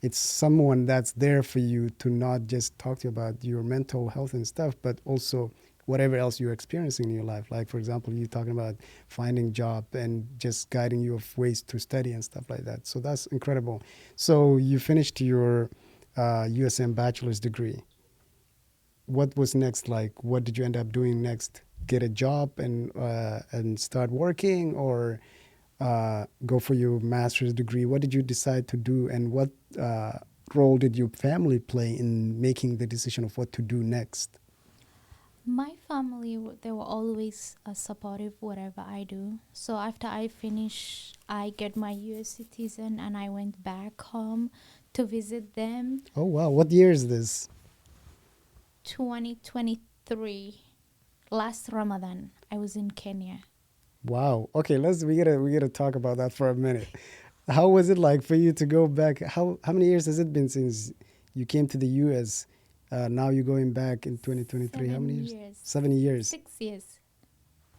It's someone that's there for you to not just talk to you about your mental health and stuff, but also whatever else you're experiencing in your life. Like, for example, you talking about finding job and just guiding you of ways to study and stuff like that. So that's incredible. So you finished your USM bachelor's degree. What was next? Like, what did you end up doing next? Get a job and start working, or go for your master's degree? What did you decide to do, and what role did your family play in making the decision of what to do next? my family, they were always supportive whatever I do. So after I finish, I get my US citizen, and I went back home to visit them. Oh wow, what year is this? 2023, last Ramadan, I was in Kenya. Wow. Okay, we gotta talk about that for a minute. How was it like for you to go back? How many years has it been since you came to the US? Now you're going back in 2023. How many 7 years? years. 7 years. 6 years.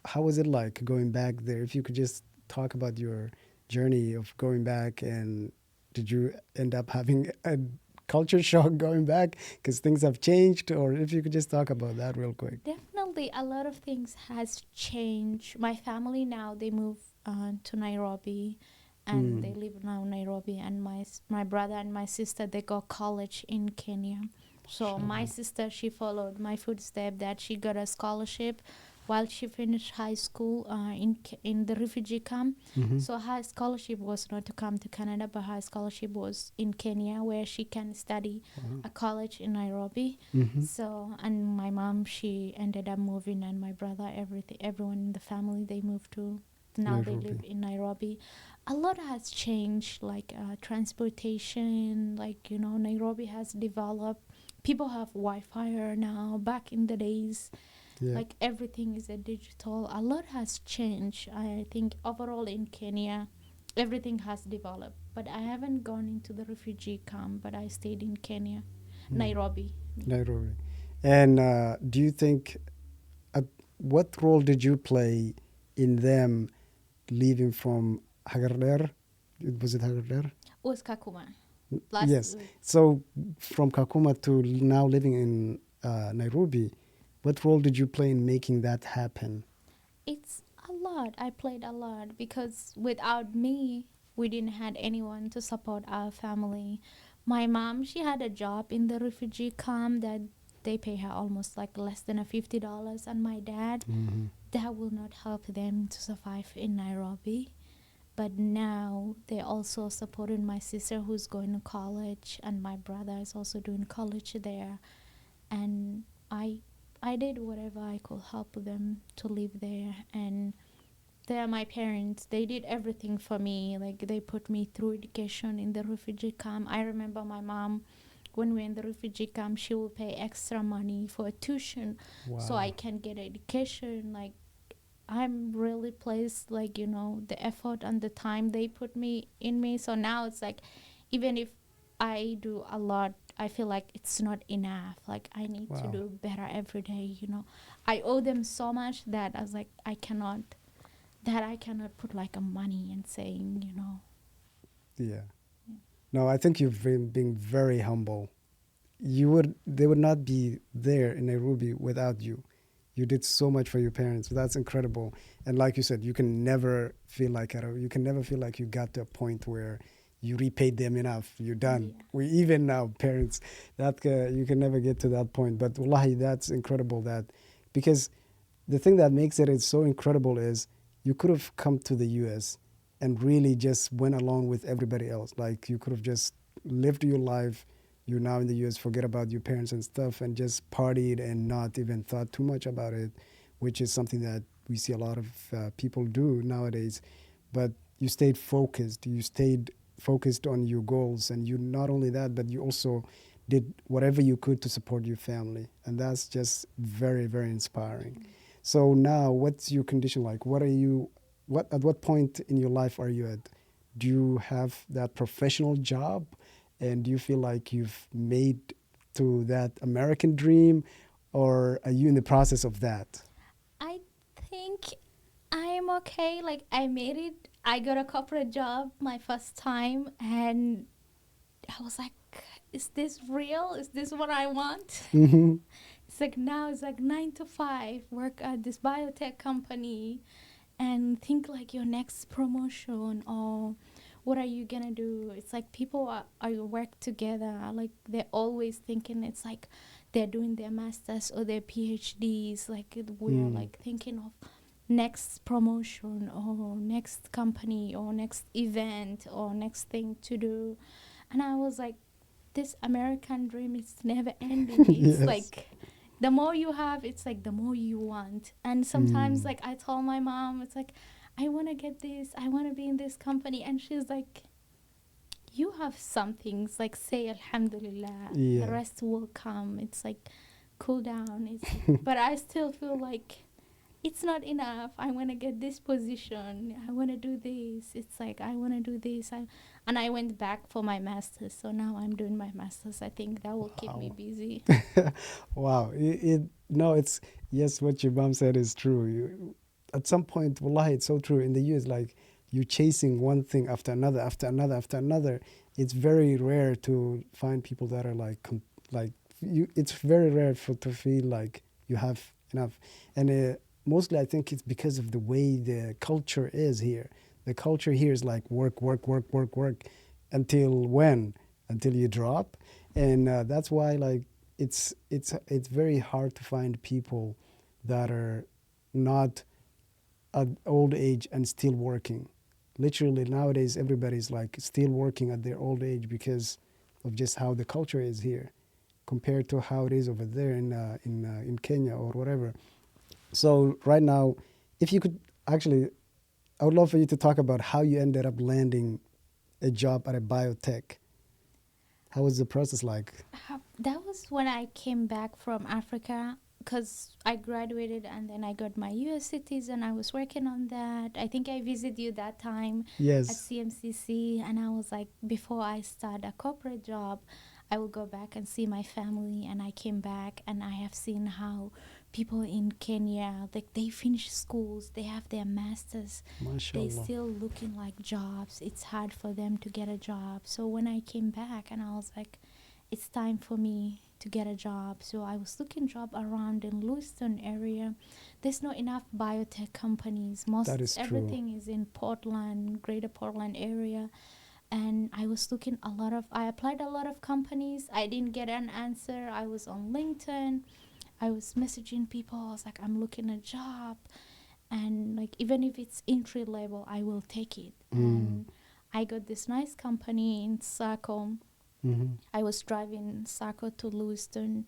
How was it like going back there? If you could just talk about your journey of going back, and did you end up having a culture shock going back because things have changed, or if you could just talk about that real quick. Definitely, a lot of things has changed. My family now, they move to Nairobi, and they live now in Nairobi. And my brother and my sister, they go college in Kenya. So my sister, she followed my footstep, that she got a scholarship while she finished high school in the refugee camp. So her scholarship was not to come to Canada, but her scholarship was in Kenya, where she can study a college in Nairobi. So, and my mom, she ended up moving, and my brother, everyone in the family, they moved to, now they live in Nairobi. A lot has changed, like transportation, like, Nairobi has developed. People have Wi-Fi now. Back in the days, like, everything is a digital. A lot has changed. I think overall in Kenya, everything has developed. But I haven't gone into the refugee camp, but I stayed in Kenya, Nairobi. Nairobi. And do you think, what role did you play in them leaving from Hagardera? Was it Hagardera? It was Kakuma. Yes. So from Kakuma to now living in Nairobi, what role did you play in making that happen? It's a lot. I played a lot, because without me, we didn't had anyone to support our family. My mom, she had a job in the refugee camp that they pay her almost like less than a $50, and my dad, that will not help them to survive in Nairobi. But now they also supported my sister, who's going to college, and my brother is also doing college there. And I did whatever I could help them to live there. And they're my parents. They did everything for me. Like, they put me through education in the refugee camp. I remember my mom, when we were in the refugee camp, she will pay extra money for tuition, so I can get education. Like, I'm really pleased, like, the effort and the time they put me in me. So now it's like, even if I do a lot. I feel like it's not enough. Like I need to Wow. do better every day. I owe them so much that I was like, I cannot put like a money and saying. Yeah. Yeah. No, I think you've been being very humble. They would not be there in Nairobi without you. You did so much for your parents. That's incredible. And like you said, you can never feel like you got to a point where you repaid them enough. You're done. Yeah. We even now parents that you can never get to that point. But wallahi, that's incredible. Because the thing that makes it is so incredible is you could have come to the U.S. and really just went along with everybody else. Like you could have just lived your life. You're now in the U.S. Forget about your parents and stuff, and just partied and not even thought too much about it, which is something that we see a lot of people do nowadays. But you stayed focused. You stayed focused on your goals, and you not only that, but you also did whatever you could to support your family, and that's just very, very inspiring. So now, what's your condition like? At what point in your life are you at? Do you have that professional job, and do you feel like you've made to that American dream, or are you in the process of that? I think I'm okay. Like I made it. I got a corporate job my first time, and I was like, is this real? Is this what I want? Mm-hmm. It's like now it's like 9 to 5, work at this biotech company and think like your next promotion or what are you gonna do. It's like people are work together, like they're always thinking it's like they're doing their masters or their PhDs, like we're like thinking of next promotion or next company or next event or next thing to do. And I was like, this American dream is never ending. It's Yes. like the more you have, it's like the more you want. And sometimes, like I told my mom, it's like, I want to get this, I want to be in this company. And she's like, you have some things, like say Alhamdulillah, the Yeah. rest will come. It's like, cool down. But I still feel like it's not enough. I want to get this position. I want to do this. It's like I want to do this. And I went back for my master's. So now I'm doing my master's. I think that will keep me Wow. busy. Wow. No, it's yes. What your mom said is true. At some point, wallahi, it's so true. In the US, like you're chasing one thing after another, after another, after another. It's very rare to find people that are like you. It's very rare to feel like you have enough, and mostly I think it's because of the way the culture is here. The culture here is like work, work, work, work, work, until when? Until you drop, and that's why like it's very hard to find people that are not at old age and still working. Literally nowadays, everybody's like still working at their old age because of just how the culture is here, compared to how it is over there in Kenya or whatever. So right now, if you could actually, I would love for you to talk about how you ended up landing a job at a biotech. How was the process like? That was when I came back from Africa because I graduated and then I got my US citizen. I was working on that. I think I visited you that time at Yes. CMCC, and I was like, before I start a corporate job, I will go back and see my family. And I came back and I have seen how people in Kenya, like they finish schools, they have their masters, they MashaAllah. still looking like jobs. It's hard for them to get a job. So when I came back and I was like, it's time for me to get a job. So I was looking job around in Lewiston area. There's not enough biotech companies. That Most is true. everything is in Portland, Greater Portland area. And I was looking I applied a lot of companies. I didn't get an answer. I was on LinkedIn. I was messaging people. I was like, I'm looking a job, and like even if it's entry level, I will take it. And I got this nice company in Saco. Mm-hmm. I was driving Saco to Lewiston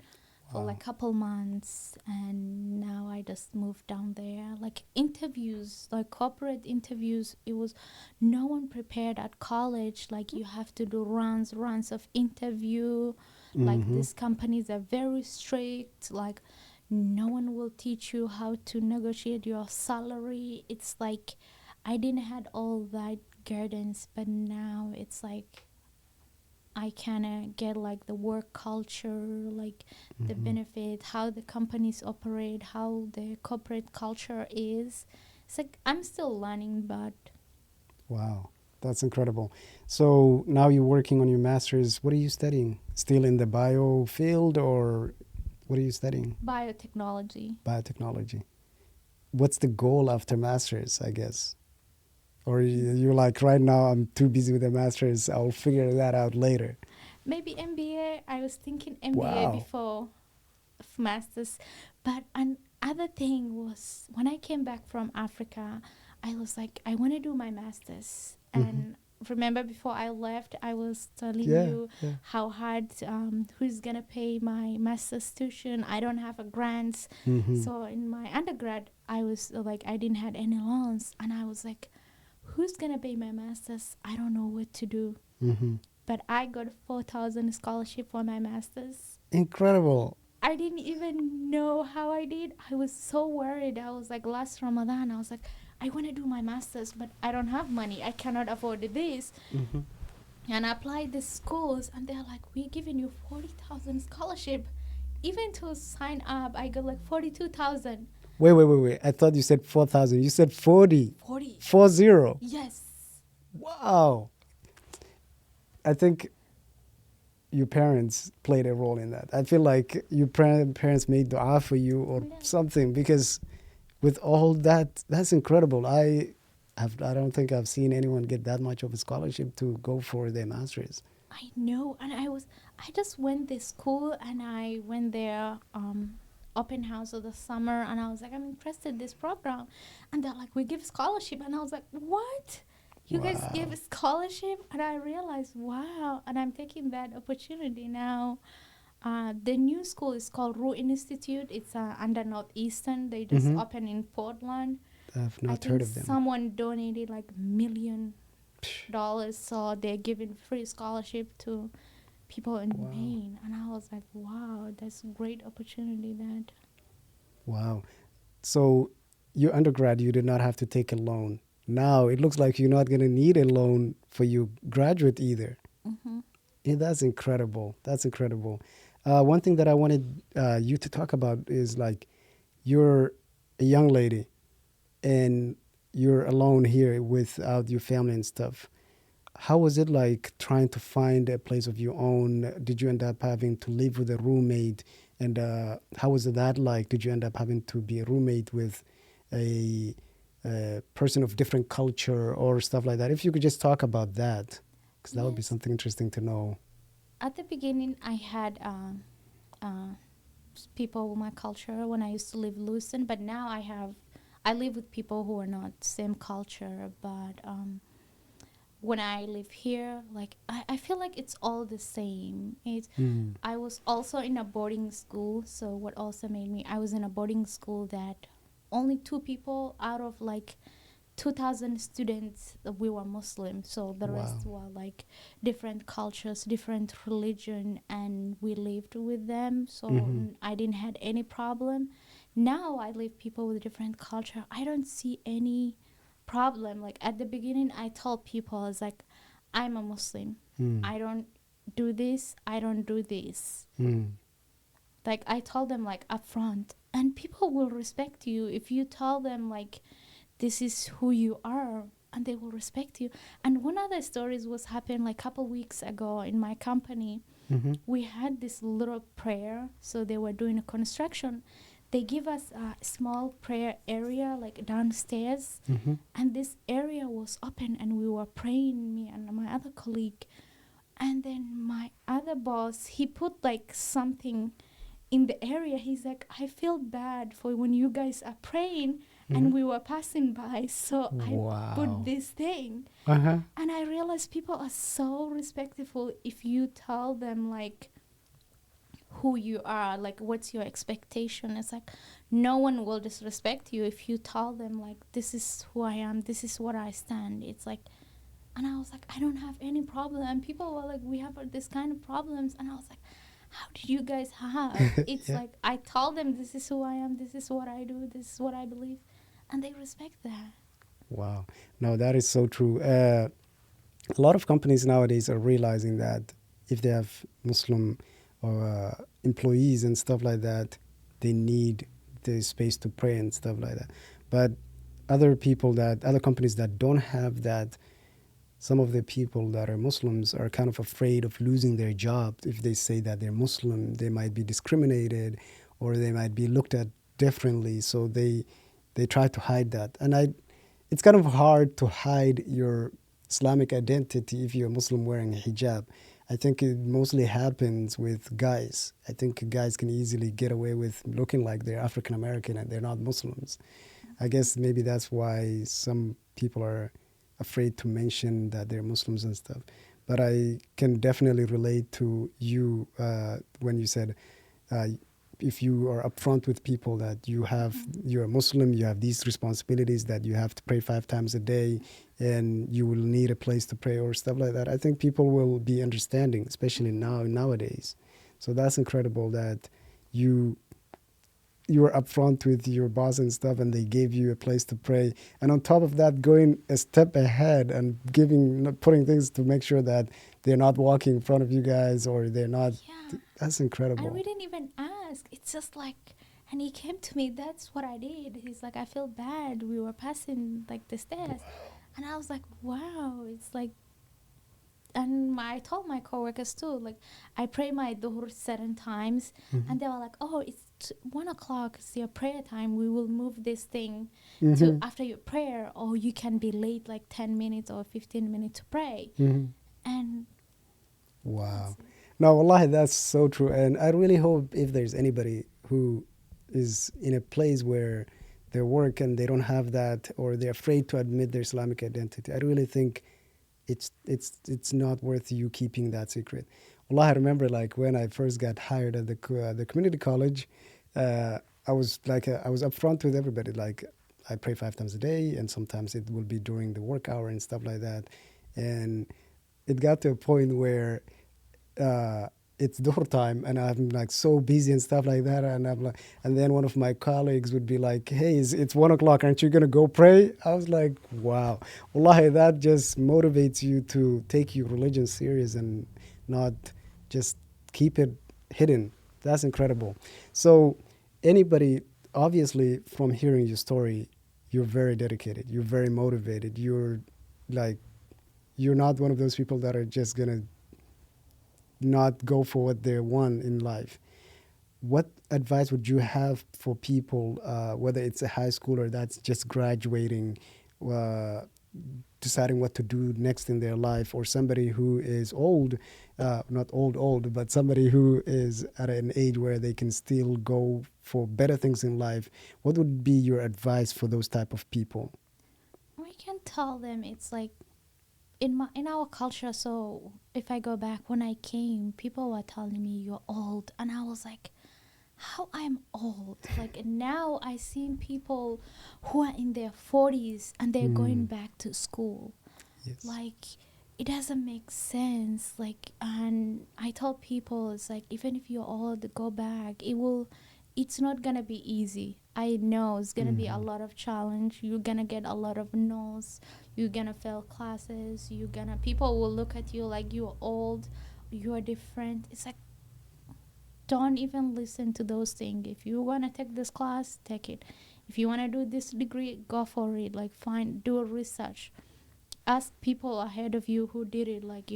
for Wow. like a couple months, and now I just moved down there. Like interviews, like corporate interviews, it was no one prepared at college. Like you have to do runs of interview. Like Mm-hmm. these companies are very strict. Like no one will teach you how to negotiate your salary. It's like I didn't had all that guidance, but now it's like I kind of get like the work culture, like the benefit, how the companies operate, how the corporate culture is. It's like I'm still learning, but Wow, that's incredible. So now you're working on your master's. What are you studying? Still in the bio field, or what are you studying? biotechnology. Biotechnology. What's the goal after master's, I guess? Or you're like, right now I'm too busy with the master's. I'll figure that out later. Maybe MBA. I was thinking MBA Wow. before masters, but another thing was when I came back from Africa, I was like, I want to do my masters. And remember, before I left, I was telling Yeah, you yeah. how hard, who's gonna pay my master's tuition. I don't have a grants. So in my undergrad, I was like, I didn't had any loans, and I was like, who's gonna pay my masters? I don't know what to do. But I got 4,000 scholarship for my masters. Incredible. I didn't even know how I did. I was so worried. I was like, last Ramadan, I was like, I want to do my master's, but I don't have money. I cannot afford this. And I applied the schools, and they're like, we're giving you 40,000 scholarship. Even to sign up, I got like 42,000. Wait. I thought you said 4,000. You said 40. 40. 40. Yes. Wow. I think your parents played a role in that. I feel like your parents made dua for you or something, because with all that, that's incredible. I don't think I've seen anyone get that much of a scholarship to go for their masters. I know. And I just went to school, and I went there open house of the summer, and I was like, I'm interested in this program. And they're like, we give scholarship. And I was like, what? You guys give a scholarship? And I realized, wow. And I'm taking that opportunity now. The new school is called Ru Institute. It's under Northeastern. They just opened in Portland. I've I not think heard of them. someone donated like $1 million, so they're giving free scholarship to people in Maine. And I was like, wow, that's a great opportunity. That Wow. So your undergrad, you did not have to take a loan. Now it looks like you're not going to need a loan for your graduate either. Yeah, that's incredible. That's incredible. One thing that I wanted you to talk about is like, you're a young lady and you're alone here without your family and stuff. How was it like trying to find a place of your own? Did you end up having to live with a roommate? And how was that like? Did you end up having to be a roommate with a person of different culture or stuff like that? If you could just talk about that, because that would be something interesting to know. at the beginning, I had people with my culture when I used to live Lucin, but now I live with people who are not same culture. But when I live here, like I feel like it's all the same. I was also in a boarding school, so what also made me, I was in a boarding school that only 2 people out of like 2,000 students, we were Muslim, so the rest were like different cultures, different religion, and we lived with them, so I didn't had any problem. Now I live people with different culture, I don't see any problem. Like at the beginning, I told people, I was like, I'm a Muslim, I don't do this, I don't do this. Like I told them like upfront, and people will respect you if you tell them like this is who you are, and they will respect you. And one other stories was happened like a couple weeks ago in my company. We had this little prayer, so they were doing a construction. They give us a small prayer area like downstairs, and this area was open, and we were praying, me and my other colleague. And then my other boss, he put like something in the area. He's like, I feel bad for when you guys are praying and we were passing by, so I put this thing. And I realized people are so respectful if you tell them like who you are, like what's your expectation. It's like no one will disrespect you if you tell them like this is who I am, this is what I stand. It's like, and I was like, I don't have any problem. And people were like, we have this kind of problems. And I was like, how did you guys have? It's like I told them this is who I am, this is what I do, this is what I believe, and they respect that. Wow. No, that is so true. A lot of companies nowadays are realizing that if they have Muslim or employees and stuff like that, they need the space to pray and stuff like that. But other companies that don't have that, some of the people that are Muslims are kind of afraid of losing their job. If they say that they're Muslim, they might be discriminated or they might be looked at differently. So they try to hide that. And it's kind of hard to hide your Islamic identity if you're a Muslim wearing a hijab. I think it mostly happens with guys. I think guys can easily get away with looking like they're African American and they're not Muslims. I guess maybe that's why some people are afraid to mention that they're Muslims and stuff. But I can definitely relate to you when you said uh, if you are upfront with people that you're a Muslim, you have these responsibilities that you have to pray 5 times a day, and you will need a place to pray or stuff like that. I think people will be understanding, especially nowadays. So that's incredible that you were upfront with your boss and stuff, and they gave you a place to pray. And on top of that, going a step ahead and putting things to make sure that they're not walking in front of you guys or they're not. Yeah. That's incredible. And we didn't even ask. It's just like, and he came to me. That's what I did. He's like, I feel bad. We were passing like the stairs, and I was like, wow. It's like, and I told my coworkers too. Like, I pray my dhuhr 7 times, and they were like, oh, it's 1 o'clock. It's your prayer time. We will move this thing to after your prayer, or you can be late like 10 minutes or 15 minutes to pray. And wow. No, wallahi, that's so true. And I really hope if there's anybody who is in a place where they work and they don't have that, or they're afraid to admit their Islamic identity, I really think it's not worth you keeping that secret. Wallah, I remember like when I first got hired at the community college, I was upfront with everybody. Like I pray 5 times a day, and sometimes it will be during the work hour and stuff like that. And it got to a point where it's dhuhr time, and I'm like so busy and stuff like that, and I'm like, and then one of my colleagues would be like, "Hey, it's 1 o'clock. Aren't you gonna go pray?" I was like, "Wow, wallahi, that just motivates you to take your religion serious and not just keep it hidden." That's incredible. So, anybody, obviously, from hearing your story, you're very dedicated. You're very motivated. Like, you're not one of those people that are just gonna not go for what they want in life. What advice would you have for people, whether it's a high schooler that's just graduating, deciding what to do next in their life, or somebody who is old, not old, but somebody who is at an age where they can still go for better things in life? What would be your advice for those type of people? we can tell them it's like in our culture. So if I go back, when I came, people were telling me you're old, and I was like, how I'm old? Like now I seen people who are in their 40s and they're going back to school. Yes. Like it doesn't make sense. Like, and I tell people it's like, even if you're old, go back. It's not gonna be easy. I know it's gonna be a lot of challenge. You're gonna get a lot of no's. You're gonna fail classes. People will look at you like you're old, you're different. It's like, don't even listen to those things. If you wanna take this class, take it. If you wanna do this degree, go for it. Like, do a research. Ask people ahead of you who did it, like,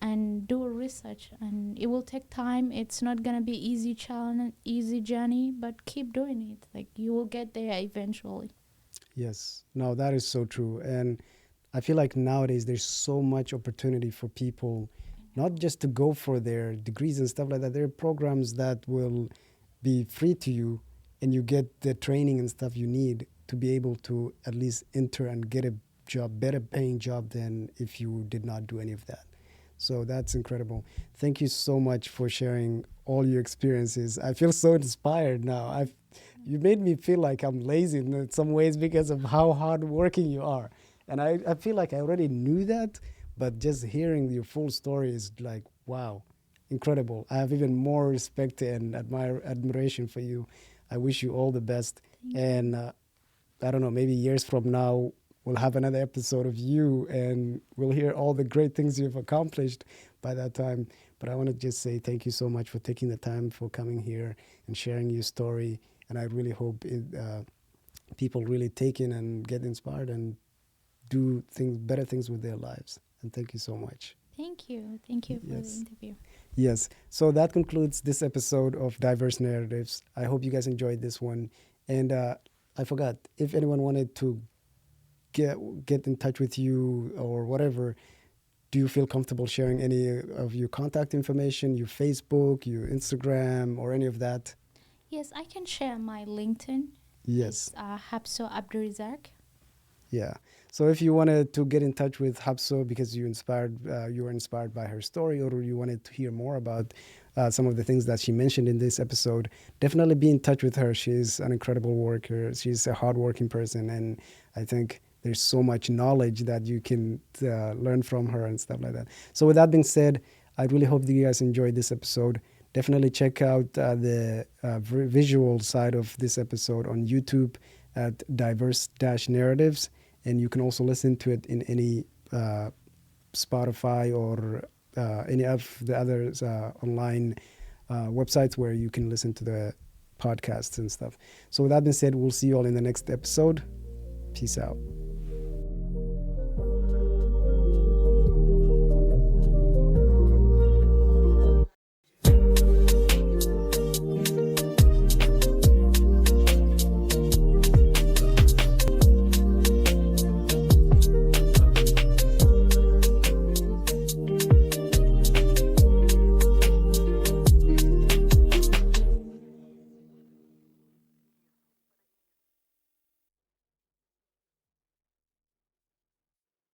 and do a research. And it will take time. It's not gonna be easy challenge, easy journey, but keep doing it. Like, you will get there eventually. Yes. No, that is so true. And I feel like nowadays there's so much opportunity for people, not just to go for their degrees and stuff like that. There are programs that will be free to you, and you get the training and stuff you need to be able to at least enter and get a job, better paying job than if you did not do any of that. So that's incredible. Thank you so much for sharing all your experiences. I feel so inspired now. You made me feel like I'm lazy in some ways because of how hardworking you are. And I feel like I already knew that, but just hearing your full story is like, wow, incredible. I have even more respect and admiration for you. I wish you all the best. And I don't know, maybe years from now, we'll have another episode of you and we'll hear all the great things you've accomplished. by that time. But I want to just say thank you so much for taking the time for coming here and sharing your story. And I really hope people really take in and get inspired and do things, better things with their lives. And thank you so much. Thank you. Thank you for the Yes. interview. Yes. So that concludes this episode of Diverse Narratives. I hope you guys enjoyed this one. And I forgot, if anyone wanted to get in touch with you or whatever, do you feel comfortable sharing any of your contact information, your Facebook, your Instagram, or any of that? Yes, I can share my LinkedIn. Yes. It's Habsa Abdurizak. Yeah. So if you wanted to get in touch with Hafsa because you were inspired by her story, or you wanted to hear more about some of the things that she mentioned in this episode, definitely be in touch with her. She's an incredible worker. She's a hardworking person, and I think there's so much knowledge that you can learn from her and stuff like that. So with that being said, I really hope that you guys enjoyed this episode. Definitely check out the visual side of this episode on YouTube at diverse-narratives. And you can also listen to it in any Spotify or any of the other online websites where you can listen to the podcasts and stuff. So with that being said, we'll see you all in the next episode. Peace out.